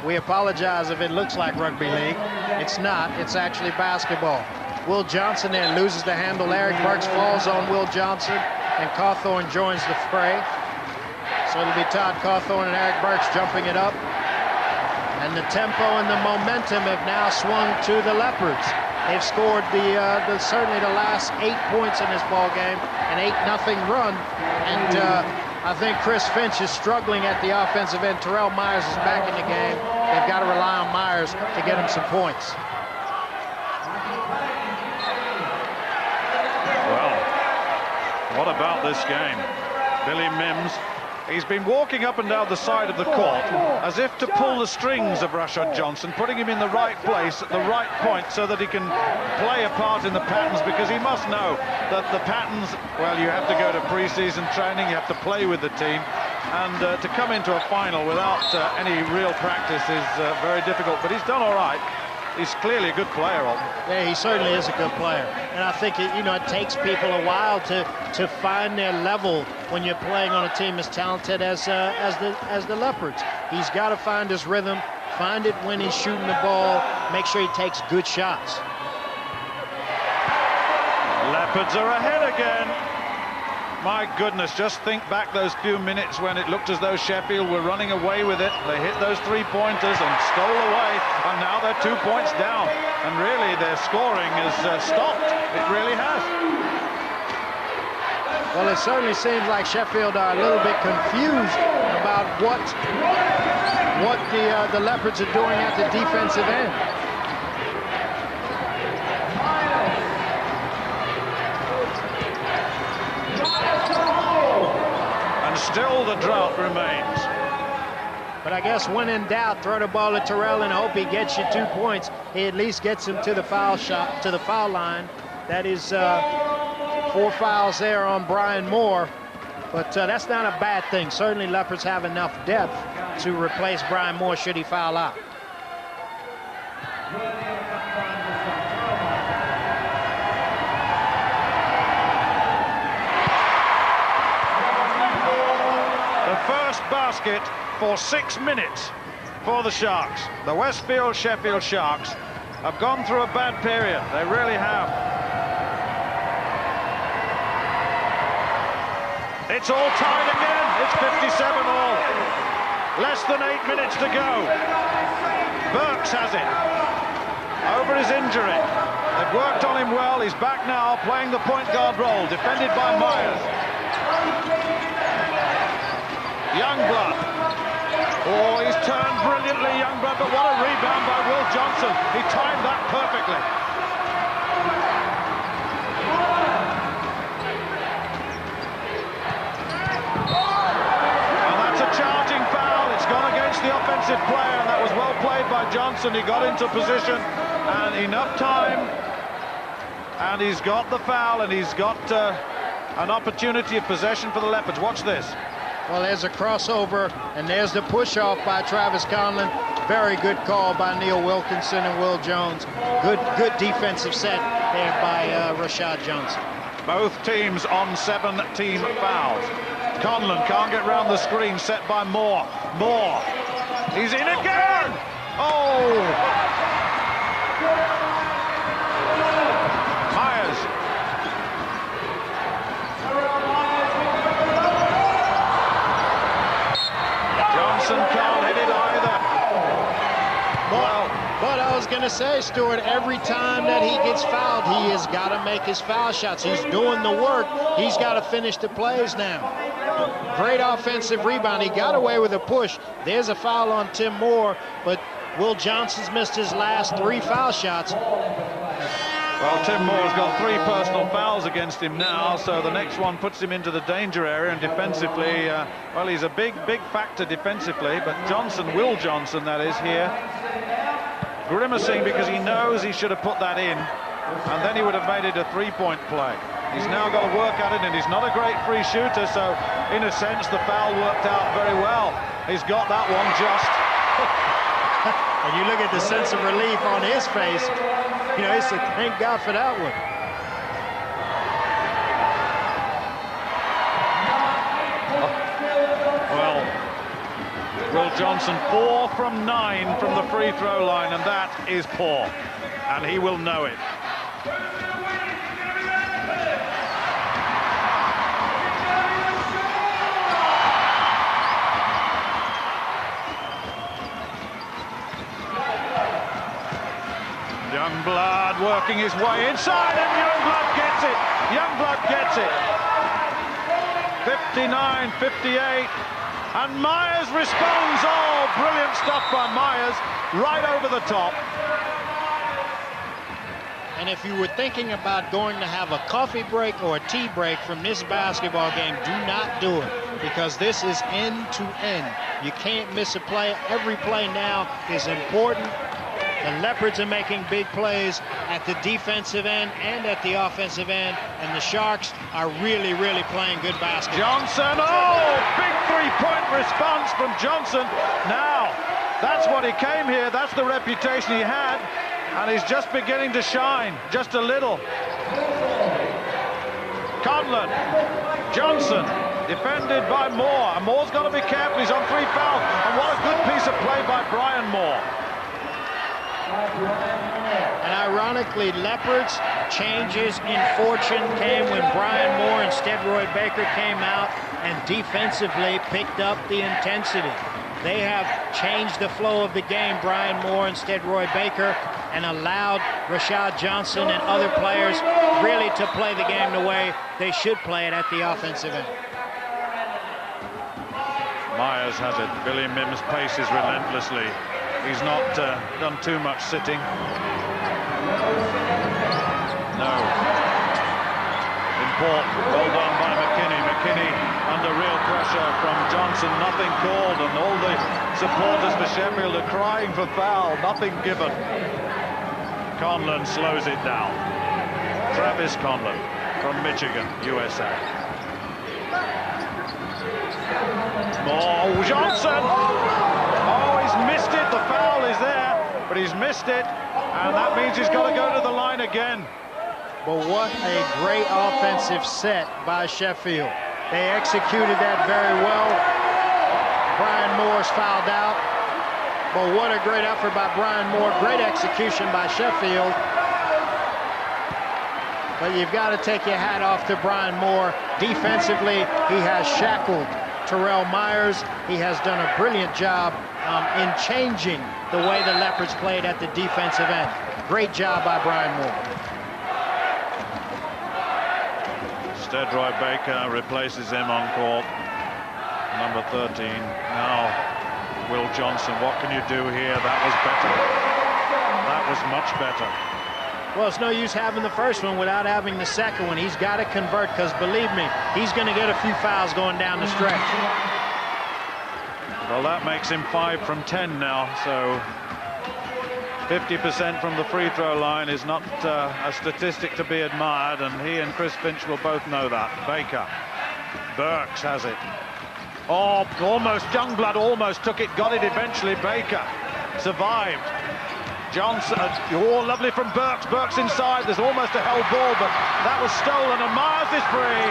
We apologize if it looks like rugby league. It's not, it's actually basketball. Will Johnson then loses the handle. Eric Burks falls on Will Johnson, and Cawthorne joins the fray. So it'll be Todd Cawthorne and Eric Burks jumping it up. And the tempo and the momentum have now swung to the Leopards. They've scored certainly the last 8 points in this ball game, an 8-0 run. And I think Chris Finch is struggling at the offensive end. Terrell Myers is back in the game. They've got to rely on Myers to get him some points. Well, what about this game? Billy Mims, he's been walking up and down the side of the court as if to pull the strings of Rashad Johnson, putting him in the right place at the right point so that he can play a part in the patterns, because he must know that the patterns, well, you have to go to pre-season training, you have to play with the team, and to come into a final without any real practice is very difficult, but he's done all right. He's clearly a good player, Alton. Yeah, he certainly is a good player. And I think, it takes people a while to find their level when you're playing on a team as talented as the Leopards. He's got to find his rhythm, find it when he's shooting the ball, make sure he takes good shots. Leopards are ahead again. My goodness, just think back those few minutes when it looked as though Sheffield were running away with it. They hit those 3-pointers and stole away, and now they're 2 points down. And really, their scoring has stopped. It really has. Well, it certainly seems like Sheffield are a little bit confused about what the Leopards are doing at the defensive end. Still the drought remains. But I guess when in doubt, throw the ball to Terrell and hope he gets you 2 points. He at least gets him to the foul line. That is 4 fouls there on Brian Moore. But that's not a bad thing. Certainly Leopards have enough depth to replace Brian Moore should he foul out. basket for 6 minutes for the Sharks. The Westfield Sheffield Sharks have gone through a bad period. They really have. It's all tied again. It's 57 all. Less than 8 minutes to go. Burks has it. Over his injury. They've worked on him well. He's back now, playing the point guard role, defended by Myers. Youngblood. Oh, he's turned brilliantly, Youngblood, but what a rebound by Will Johnson. He timed that perfectly. And that's a charging foul. It's gone against the offensive player, and that was well played by Johnson. He got into position and enough time, and he's got the foul, and he's got an opportunity of possession for the Leopards. Watch this. Well, there's a crossover, and there's the push-off by Travis Conlon. Very good call by Neil Wilkinson and Will Jones. Good defensive set there by Rashad Johnson. Both teams on 7 team fouls. Conlon can't get round the screen, set by Moore. Moore. He's in again! Oh! Myers. Johnson can't hit it either. But I was going to say, Stuart, every time that he gets fouled, he has got to make his foul shots. He's doing the work. He's got to finish the plays now. Great offensive rebound. He got away with a push. There's a foul on Tim Moore, but Will Johnson's missed his last 3 foul shots. Well, Tim Moore's got 3 personal fouls against him now, so the next one puts him into the danger area, and defensively, well, he's a big factor defensively, but Will Johnson, that is, here, grimacing because he knows he should have put that in, and then he would have made it a 3-point play. He's now got to work at it, and he's not a great free shooter, so in a sense the foul worked out very well. He's got that one just. And you look at the sense of relief on his face. You know, he said, thank God for that one. Well, Will Johnson 4 from 9 from the free throw line, and that is poor, and he will know it. Youngblood working his way inside, and Youngblood gets it. Youngblood gets it. 59-58, and Myers responds. Oh, brilliant stuff by Myers, right over the top. And if you were thinking about going to have a coffee break or a tea break from this basketball game, do not do it, because this is end to end. You can't miss a play. Every play now is important. The Leopards are making big plays at the defensive end and at the offensive end, and the Sharks are really playing good basketball. Johnson, oh, big three-point response from Johnson. Now, that's what he came here, that's the reputation he had, and he's just beginning to shine, just a little. Conlon, Johnson, defended by Moore, and Moore's got to be careful, he's on 3 fouls, and what a good piece of play by Brian Moore. And ironically, Leopards' changes in fortune came when Brian Moore and Steadroy Baker came out and defensively picked up the intensity. They have changed the flow of the game, Brian Moore and Steadroy Baker, and allowed Rashad Johnson and other players really to play the game the way they should play it at the offensive end. Myers has it. Billy Mims paces relentlessly. He's not done too much sitting. No. Important. Well done by McKinney. McKinney under real pressure from Johnson. Nothing called, and all the supporters for Sheffield are crying for foul. Nothing given. Conlon slows it down. Travis Conlon from Michigan, USA. More Johnson. Oh, he's missed it. The foul is there, but he's missed it, and that means he's got to go to the line again. But what a great offensive set by Sheffield. They executed that very well. Brian Moore's fouled out. But what a great effort by Brian Moore. Great execution by Sheffield. But you've got to take your hat off to Brian Moore. Defensively, he has shackled Terrell Myers. He has done a brilliant job in changing the way the Leopards played at the defensive end. Great job by Brian Moore. Steadroy Baker replaces him on court. Number 13. Now, Will Johnson, what can you do here? That was better. That was much better. Well, it's no use having the first one without having the second one. He's got to convert, because believe me, he's going to get a few fouls going down the stretch. Well, that makes him 5 from 10 now, so 50% from the free throw line is not a statistic to be admired, and he and Chris Finch will both know that. Baker. Burks has it. Oh, almost, Youngblood almost took it, got it eventually. Baker survived. Johnson, oh, lovely from Burks. Burks inside, there's almost a held ball, but that was stolen, and Myers is free.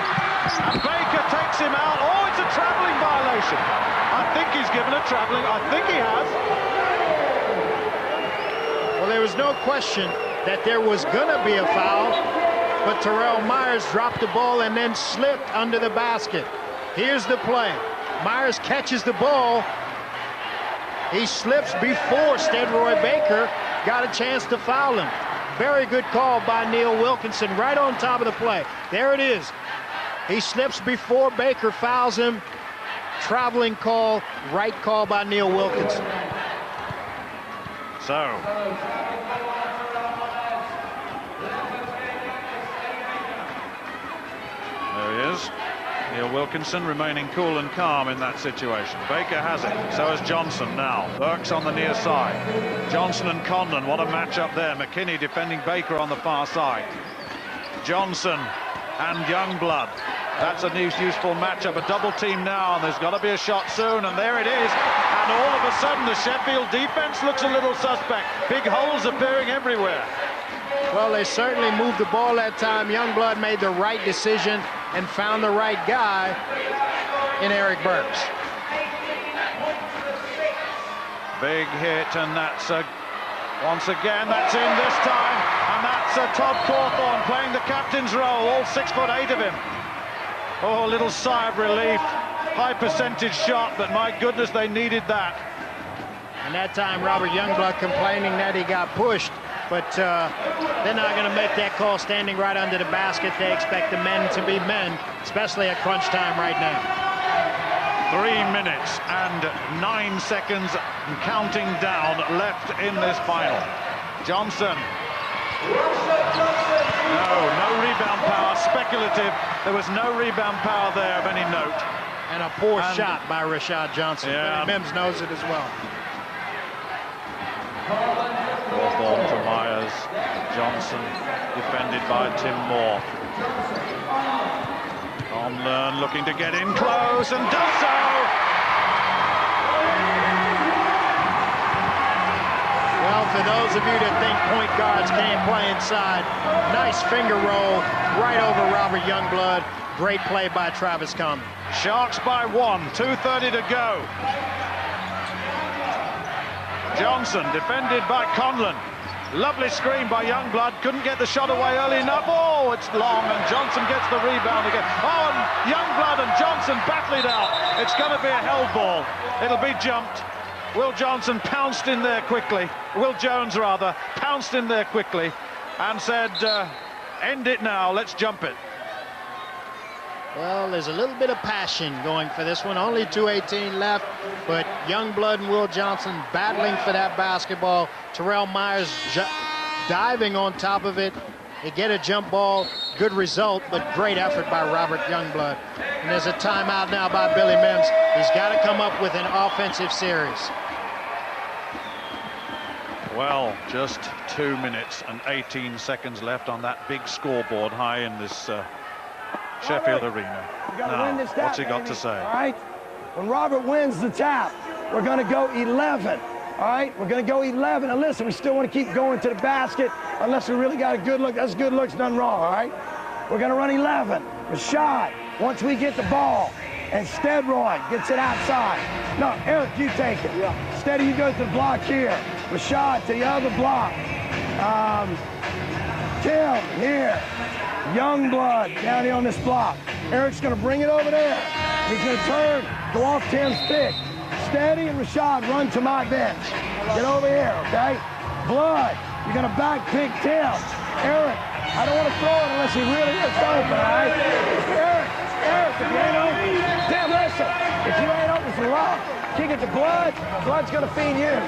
And Baker takes him out. Oh, it's a travelling violation. I think he's given a travelling, I think he has. Well, there was no question that there was gonna be a foul, but Terrell Myers dropped the ball and then slipped under the basket. Here's the play. Myers catches the ball. He slips before Steadroy Baker got a chance to foul him. Very good call by Neil Wilkinson right on top of the play. There it is. He slips before Baker fouls him. Traveling call, right call by Neil Wilkinson. So, there he is. Neil Wilkinson remaining cool and calm in that situation. Baker has it, so has Johnson now. Burks on the near side. Johnson and Conlon, what a matchup there. McKinney defending Baker on the far side. Johnson and Youngblood. That's a useful matchup, a double team now, and there's got to be a shot soon, and there it is. And all of a sudden, the Sheffield defense looks a little suspect. Big holes appearing everywhere. Well, they certainly moved the ball that time. Youngblood made the right decision and found the right guy in Eric Burks. Big hit, and that's once again, that's in this time, and that's Todd Cawthorne playing the captain's role, all 6'8" of him. Oh, a little sigh of relief. High percentage shot, but my goodness, they needed that. And that time, Robert Youngblood complaining that he got pushed, but they're not going to make that call standing right under the basket. They expect the men to be men, especially at crunch time right now. 3 minutes and 9 seconds and counting down left in this final. Johnson. No rebound power, speculative. There was no rebound power there of any note. And a poor shot by Rashad Johnson. Yeah. Billy Mims knows it as well. Cawthorne to Myers. Johnson defended by Tim Moore. Conlon looking to get in close and does so. Well, for those of you that think point guards can't play inside, nice finger roll right over Robert Youngblood. Great play by Travis Conlon. Sharks by 1, 2:30 to go. Johnson defended by Conlon. Lovely screen by Youngblood. Couldn't get the shot away early enough. Oh, it's long, and Johnson gets the rebound again. Oh, and Youngblood and Johnson battle it out. It's going to be a held ball. It'll be jumped. Will Johnson pounced in there quickly. Will Jones, rather, pounced in there quickly and said, end it now, let's jump it. Well, there's a little bit of passion going for this one. Only 2:18 left, but Youngblood and Will Johnson battling for that basketball. Terrell Myers diving on top of it. They get a jump ball. Good result, but great effort by Robert Youngblood. And there's a timeout now by Billy Mims. He's got to come up with an offensive series. Well, just 2 minutes and 18 seconds left on that big scoreboard high in this Sheffield arena. Now, what's he got to say? All right? When Robert wins the tap, we're going to go 11. All right? We're going to go 11. And listen, we still want to keep going to the basket unless we really got a good look. That's good looks done wrong, all right? We're going to run 11. Rashad, once we get the ball, Steadroy gets it outside. No, Eric, you take it. Yeah. Steady, you go to the block here. Rashad to the other block. Tim here. Youngblood down here on this block. Eric's going to bring it over there. He's going to turn, go off Tim's pick. Steady and Rashad run to my bench. Get over here, okay? Blood, you're going to back pick Tim. Eric, I don't want to throw it unless he really is open, all right? Eric, if you ain't open, Tim, listen. If you ain't open for love, kick it to Blood. Blood's going to feed you. All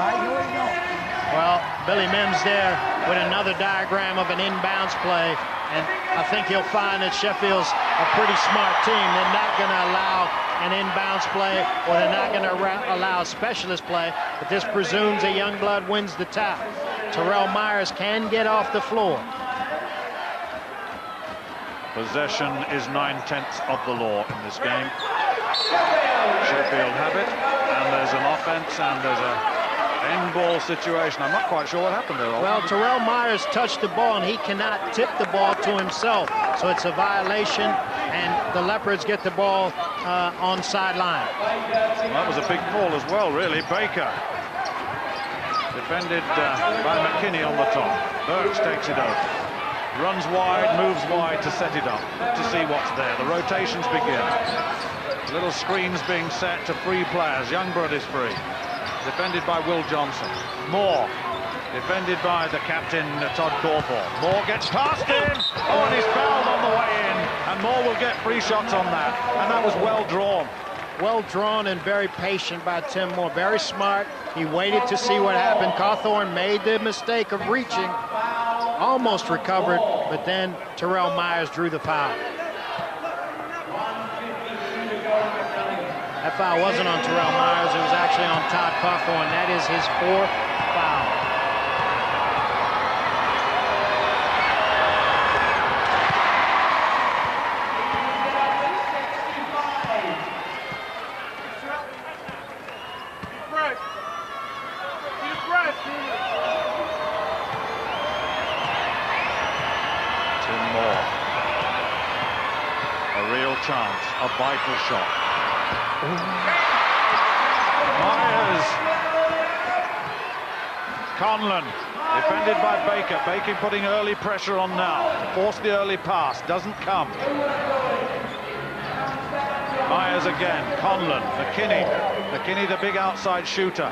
right, here we go. Well, Billy Mims there with another diagram of an inbounds play. And I think you'll find that Sheffield's a pretty smart team. They're not going to allow an inbounds play, or they're not going to allow a specialist play, but this presumes a Youngblood wins the tap. Terrell Myers can get off the floor. Possession is 9/10 of the law in this game. Sheffield have it, and there's an offense, and there's a end ball situation. I'm not quite sure what happened there. Well, Terrell Myers touched the ball, and he cannot tip the ball to himself, so it's a violation, and the Leopards get the ball on sideline. Well, that was a big fall as well, really. Baker defended by McKinney on the top. Burks takes it over. Runs wide, moves wide to set it up, to see what's there. The rotations begin. Little screens being set to free players. Youngblood is free. Defended by Will Johnson. Moore, defended by the captain, Todd Corford. Moore gets past him. Oh, and he's fouled on the way in. And Moore will get free shots on that. And that was well drawn. Well drawn and very patient by Tim Moore. Very smart. He waited to see what happened. Cawthorn made the mistake of reaching. Almost recovered, but then Terrell Myers drew the foul. That foul wasn't on Terrell Myers. It was actually on Todd Cawthorn. That is his 4th foul. Tim Moore. A real chance, a vital shot. Myers. Conlon, defended by Baker. Baker putting early pressure on now. Force the early pass, doesn't come. Myers again, Conlon, McKinney. McKinney, the big outside shooter.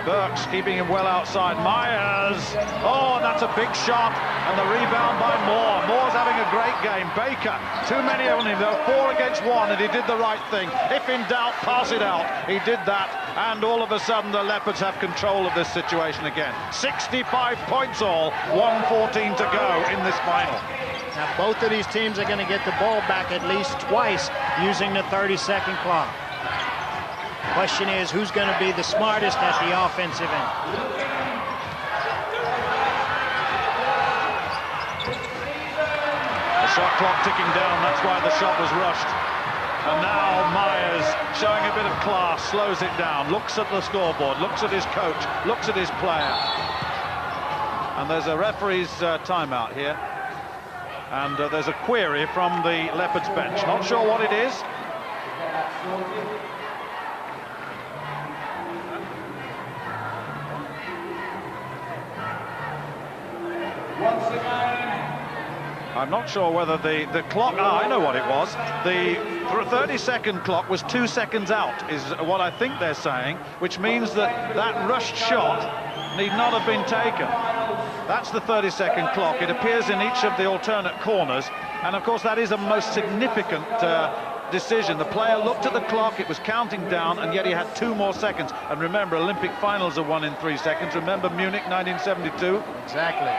Burks keeping him well outside. Myers, oh, that's a big shot, and the rebound by Moore. Moore's having a great game. Baker, too many on him though, 4 against 1, and he did the right thing. If in doubt, pass it out. He did that, and all of a sudden the Leopards have control of this situation again. 65 points all, 1:14 to go in this final. Now both of these teams are going to get the ball back at least twice using the 30-second clock. Question is, who's going to be the smartest at the offensive end? The shot clock ticking down, that's why the shot was rushed. And now Myers showing a bit of class, slows it down, looks at the scoreboard, looks at his coach, looks at his player. And there's a referee's timeout here. And there's a query from the Leopards bench. Not sure what it is. I'm not sure whether the clock, I know what it was. The 30-second clock was 2 seconds out, is what I think they're saying, which means that that rushed shot need not have been taken. That's the 30-second clock. It appears in each of the alternate corners, and of course that is a most significant decision. The player looked at the clock, it was counting down, and yet he had 2 more seconds. And remember, Olympic finals are won in 3 seconds. Remember Munich 1972? Exactly.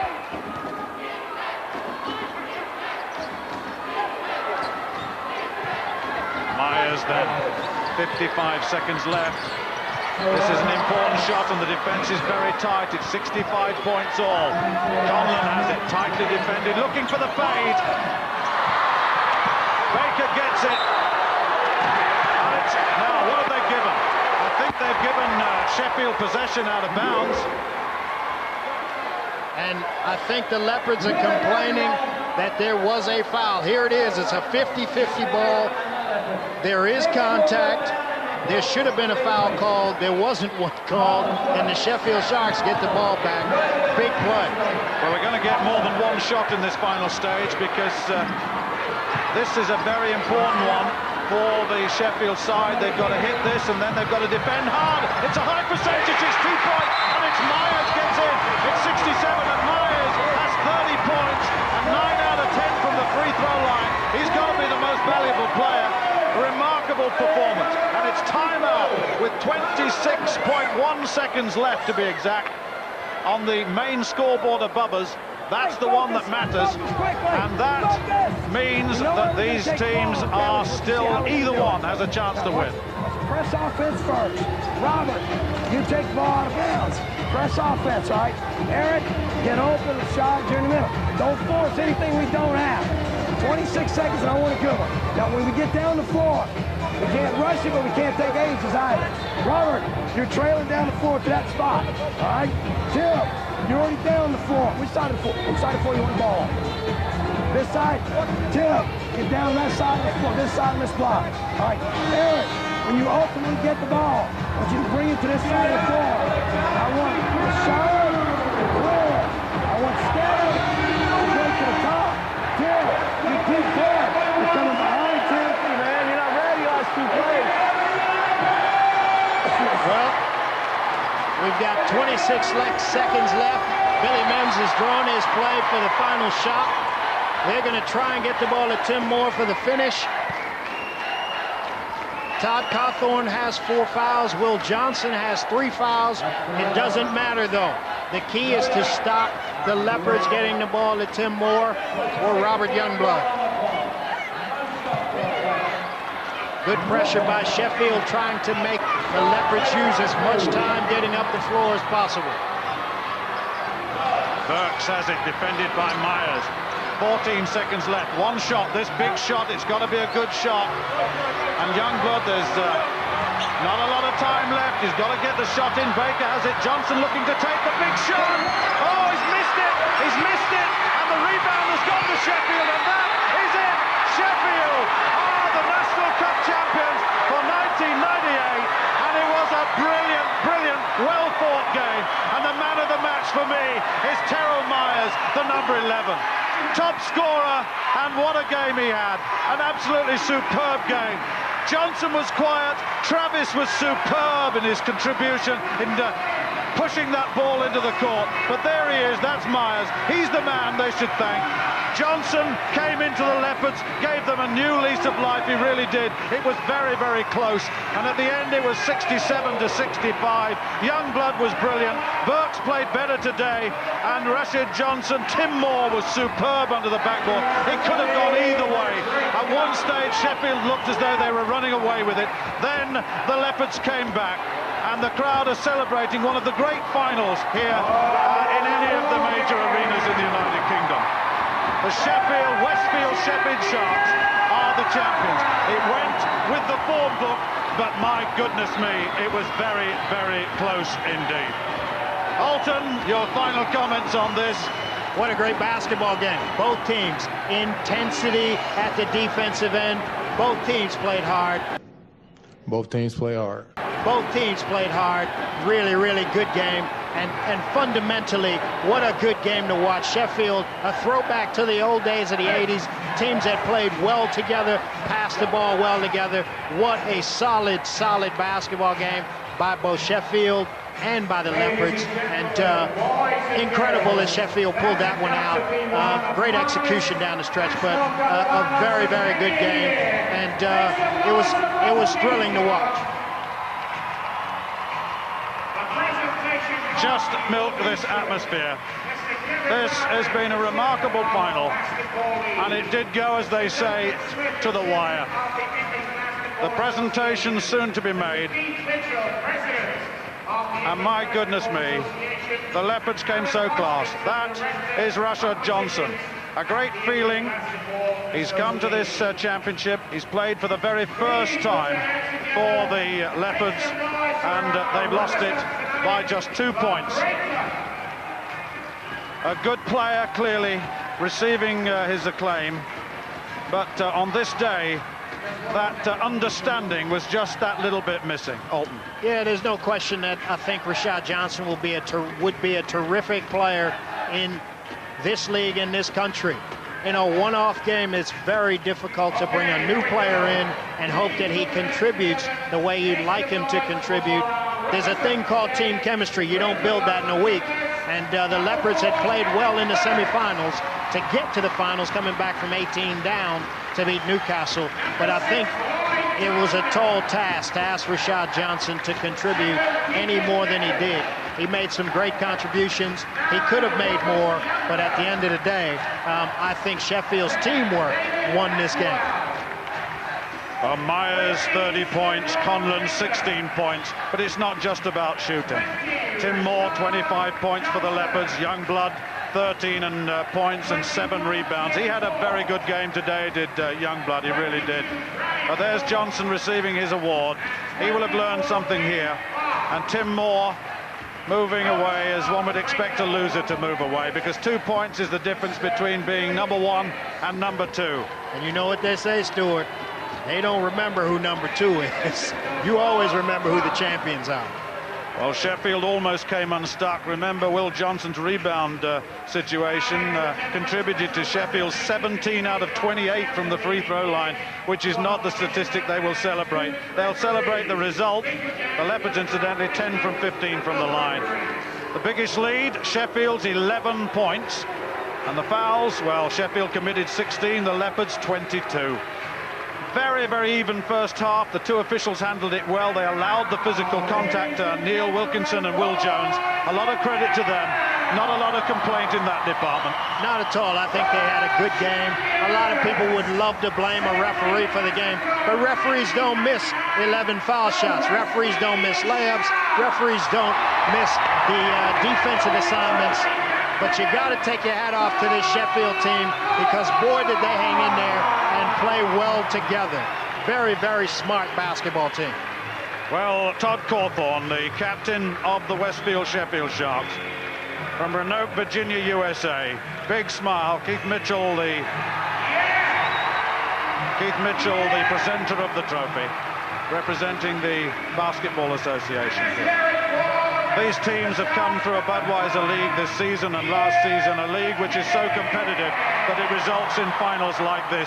Myers then, 55 seconds left. This is an important shot, and the defense is very tight. It's 65 points all. Conlon has it, tightly defended, looking for the fade. Baker gets it. And it's, now, what have they given? I think they've given Sheffield possession out of bounds. And I think the Leopards are complaining that there was a foul. Here it is. It's a 50-50 ball. There is contact. There should have been a foul called. There wasn't one called, and the Sheffield Sharks get the ball back. Big play. Well, we're going to get more than one shot in this final stage because this is a very important one for the Sheffield side. They've got to hit this, and then they've got to defend hard. It's a high percentage. It's 2 points, and it's Myers gets in. It's 67, and Myers has 30 points, and 9 out of 10 from the free throw line. He's got to be the most valuable player. Remarkable performance, and it's timeout with 26.1 seconds left to be exact on the main scoreboard above us. That's the one that matters, and that means that these teams are still, either one has a chance to win. Press offense first. Robert, you take the ball out of bounds. Press offense, all right? Eric, get open, shot, you're in the middle. Don't force anything we don't have. 26 seconds, and I want a good one. Now, when we get down the floor, we can't rush it, but we can't take ages either. Robert, you're trailing down the floor to that spot, all right? Tim, you're already down the floor. Which side of the floor? Which side of the floor you want the ball on? This side? Tim, get down that side of the floor, this side of this block. All right, Eric, when you ultimately get the ball, I want you to bring it to this side of the floor. I want the shot, clear. I want Steph to break to the top. Tim, you keep going. You're coming behind Tim. Man, you're not ready last 2 plays. Well, we've got 26 seconds left. Billy Mims has drawn his play for the final shot. They're going to try and get the ball to Tim Moore for the finish. Todd Cawthorn has 4 fouls. Will Johnson has 3 fouls. It doesn't matter, though. The key is to stop the Leopards getting the ball to Tim Moore or Robert Youngblood. Good pressure by Sheffield, trying to make the Leopards use as much time getting up the floor as possible. Burks has it, defended by Myers. 14 seconds left. One shot, this big shot, it's got to be a good shot. And Youngblood, there's not a lot of time left. He's got to get the shot in. Baker has it. Johnson looking to take the big shot. Oh, he's missed it. He's missed it. And the rebound has gone to Sheffield, and that is it. Sheffield are the National Cup champions for 1998. And it was a brilliant, brilliant, well-fought game. And the man of the match for me is Terrell Myers, the number 11. Top scorer, and what a game he had. An absolutely superb game. Johnson was quiet. Travis was superb in his contribution in pushing that ball into the court. But there he is, that's Myers. He's the man they should thank. Johnson came into the Leopards, gave them a new lease of life, he really did. It was very, very close, and at the end it was 67 to 65. Youngblood was brilliant, Burks played better today, and Rashid Johnson, Tim Moore was superb under the backboard. It could have gone either way. At one stage Sheffield looked as though they were running away with it. Then the Leopards came back, and the crowd are celebrating one of the great finals here in any of the major arenas in the United Kingdom. The Westfield Sheffield Sharks are the champions. It went with the form book, but my goodness me, it was very, very close indeed. Alton, your final comments on this? What a great basketball game. Both teams, intensity at the defensive end. Both teams played hard. Both teams play hard. Both teams played hard. Really, really good game. And fundamentally, what a good game to watch. Sheffield, a throwback to the old days of the 80s. Teams that played well together, passed the ball well together. What a solid, solid basketball game by both Sheffield and by the Leopards. And incredible that Sheffield pulled that one out. Great execution down the stretch, but a very, very good game. And it was thrilling to watch. Just milk this atmosphere. This has been a remarkable final, and it did go, as they say, to the wire. The presentation soon to be made, and my goodness me, the Leopards came so close. That is Rashad Johnson. A great feeling. He's come to this championship. He's played for the very first time for the Leopards, and they've lost it by just 2 points. A good player, clearly, receiving his acclaim, but on this day, that understanding was just that little bit missing. Alton. Yeah, there's no question that I think Rashad Johnson would be a terrific player in this league, in this country. In a one-off game, it's very difficult to bring a new player in and hope that he contributes the way you'd like him to contribute. There's a thing called team chemistry. You don't build that in a week. And the Leopards had played well in the semifinals to get to the finals, coming back from 18 down to beat Newcastle. But I think it was a tall task to ask Rashad Johnson to contribute any more than he did. He made some great contributions. He could have made more, but at the end of the day, I think Sheffield's teamwork won this game. Myers 30 points, Conlon 16 points, but it's not just about shooting. Tim Moore 25 points for the Leopards, Youngblood 13 points and 7 rebounds. He had a very good game today, did Youngblood, he really did. But there's Johnson receiving his award. He will have learned something here. And Tim Moore moving away as one would expect a loser to move away, because 2 points is the difference between being number 1 and number 2. And you know what they say, Stuart? They don't remember who number 2 is. You always remember who the champions are. Well, Sheffield almost came unstuck. Remember, Will Johnson's rebound situation contributed to Sheffield's 17 out of 28 from the free throw line, which is not the statistic they will celebrate. They'll celebrate the result. The Leopards, incidentally, 10 from 15 from the line. The biggest lead, Sheffield's 11 points. And the fouls, well, Sheffield committed 16, the Leopards 22. Very, very even first half. The two officials handled it well. They allowed the physical contact. Neil Wilkinson and Will Jones. A lot of credit to them. Not a lot of complaint in that department. Not at all. I think they had a good game. A lot of people would love to blame a referee for the game, but referees don't miss 11 foul shots. Referees don't miss layups. Referees don't miss the defensive assignments. But you got to take your hat off to this Sheffield team, because boy did they hang in there and play well together. Very, very smart basketball team. Well, Todd Cawthorn, the captain of the Westfield Sheffield Sharks, from Roanoke, Virginia, USA. Big smile. Keith Mitchell, the presenter of the trophy, representing the Basketball Association. These teams have come through a Budweiser League this season and last season, a league which is so competitive that it results in finals like this.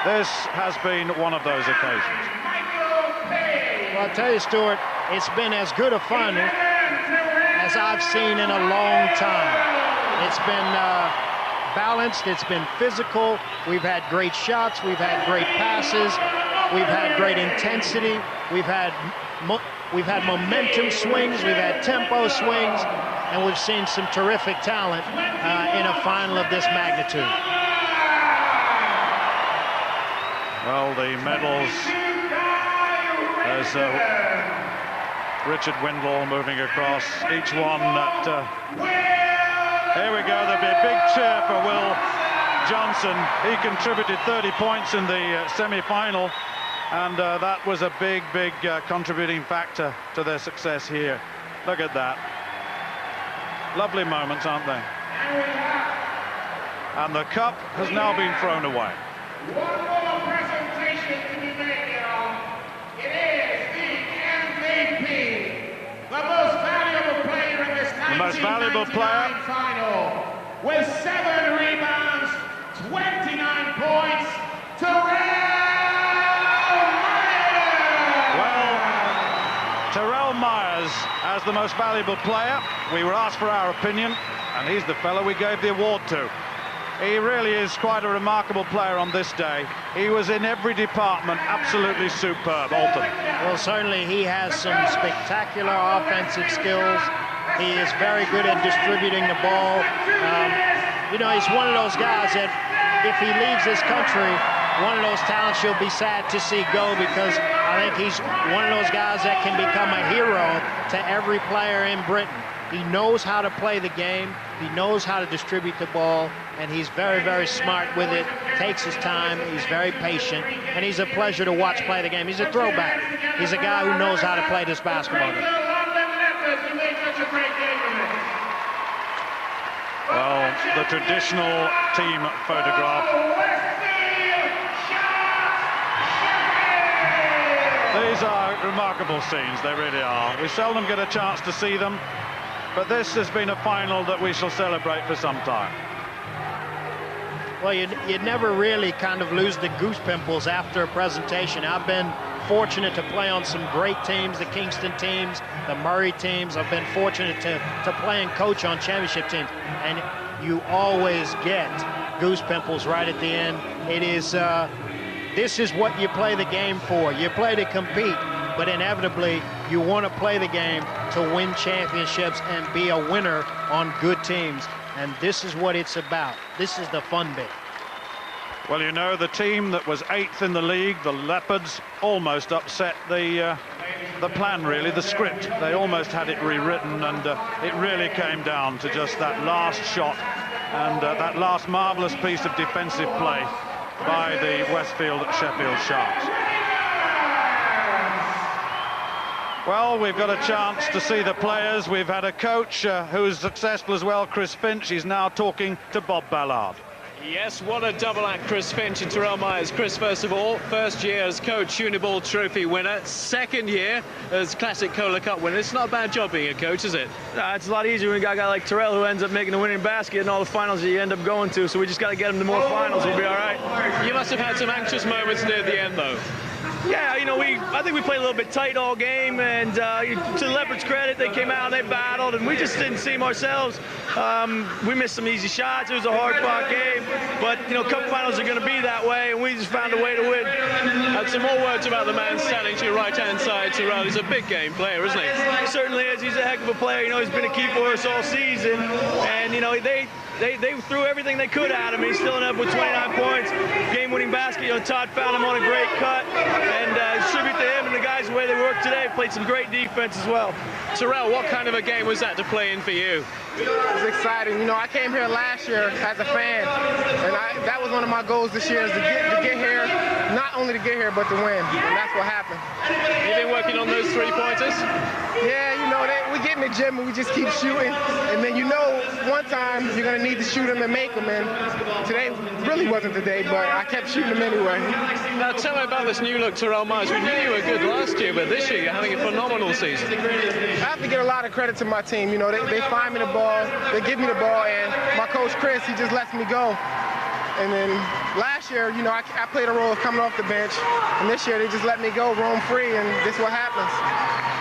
This has been one of those occasions. Well, I'll tell you, Stuart, it's been as good a final as I've seen in a long time. It's been balanced, it's been physical, we've had great shots, we've had great passes, we've had great intensity, we've had momentum swings, we've had tempo swings, and we've seen some terrific talent in a final of this magnitude. Well, the medals, as Richard Windle moving across, each one that... here we go, there'll be a big cheer for Will Johnson. He contributed 30 points in the semi-final, and that was a big, big contributing factor to their success here. Look at that. Lovely moments, aren't they? And the cup has now been thrown away. One more presentation to be made, y'all. It is the MVP, the most valuable player in this 1999 final, with 7 rebounds, 29 points, Terrell Myers. Well, Terrell Myers as the most valuable player. We were asked for our opinion, and he's the fellow we gave the award to. He really is quite a remarkable player on this day. He was in every department absolutely superb. Alton. Well, certainly he has some spectacular offensive skills. He is very good at distributing the ball. You know, he's one of those guys that if he leaves this country, one of those talents you'll be sad to see go, because I think he's one of those guys that can become a hero to every player in Britain. He knows how to play the game. He knows how to distribute the ball, and he's very, very smart with it, takes his time, he's very patient, and he's a pleasure to watch play the game. He's a throwback. He's a guy who knows how to play this basketball game. we made such a great game of it. Well, the traditional team photograph. These are remarkable scenes, they really are. We seldom get a chance to see them, but this has been a final that we shall celebrate for some time. Well, you never really kind of lose the goose pimples after a presentation. I've been fortunate to play on some great teams, the Kingston teams, the Murray teams. I've been fortunate to play and coach on championship teams, and you always get goose pimples right at the end. It is, this is what you play the game for. You play to compete, but inevitably you want to play the game to win championships and be a winner on good teams. And this is what it's about. This is the fun bit. Well, you know, the team that was 8th in the league, the Leopards, almost upset the plan, really, the script. They almost had it rewritten, and it really came down to just that last shot and that last marvellous piece of defensive play by the Westfield Sheffield Sharks. Well, we've got a chance to see the players. We've had a coach who's successful as well, Chris Finch. He's now talking to Bob Ballard. Yes, what a double act, Chris Finch and Terrell Myers. Chris, first of all, first year as coach, Uniball Trophy winner. Second year as Classic Cola Cup winner. It's not a bad job being a coach, is it? It's a lot easier when you got a guy like Terrell who ends up making the winning basket in all the finals that you end up going to. So we just got to get him to more finals. We'll be all right. You must have had some anxious moments near the end, though. Yeah, you know, I think we played a little bit tight all game, and to the Leopards' credit, they came out and they battled, and we just didn't seem ourselves. We missed some easy shots. It was a hard-fought game, but, you know, cup finals are going to be that way, and we just found a way to win. And some more words about the man standing to your right-hand side, Terrell. He's a big game player, isn't he? He certainly is. He's a heck of a player. You know, he's been a key for us all season, and, you know, they threw everything they could at him. He still ended up with 29 points, game-winning basket. You know, Todd found him on a great cut, and tribute to him and the guys the way they worked today. Played some great defense as well. Terrell, what kind of a game was that to play in for you? It was exciting. You know, I came here last year as a fan, and that was one of my goals this year, is to get here, not only to get here, but to win, and that's what happened. You've been working on those three-pointers? Yeah, you know, we get in the gym and we just keep shooting, and then you know one time you're going to need to shoot them and make them, and today really wasn't the day, but I kept shooting them anyway. Now tell me about this new look, Terrell Myers. We knew you were good last year, but this year you're having a phenomenal season. I have to get a lot of credit to my team. You know, they find me the ball, they give me the ball, and my coach Chris, he just lets me go. And then last year, you know, I played a role of coming off the bench, and this year they just let me go, roam free, and this is what happens.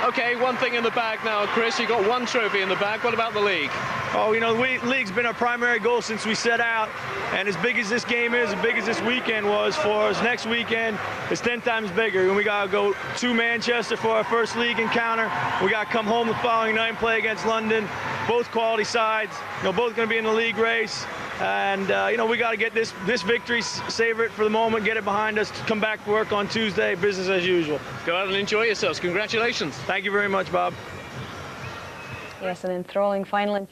Okay, one thing in the bag now, Chris. You got one trophy in the bag. What about the league? Oh, you know, the league's been our primary goal since we set out, and as big as this game is, as big as this weekend was for us, next weekend is 10 times bigger. And we got to go to Manchester for our first league encounter. We got to come home the following night and play against London. Both quality sides, you know, both going to be in the league race. And, you know, we got to get this victory, savor it for the moment, get it behind us, come back to work on Tuesday, business as usual. Go out and enjoy yourselves. Congratulations. Thank you very much, Bob. Yes, an enthralling final.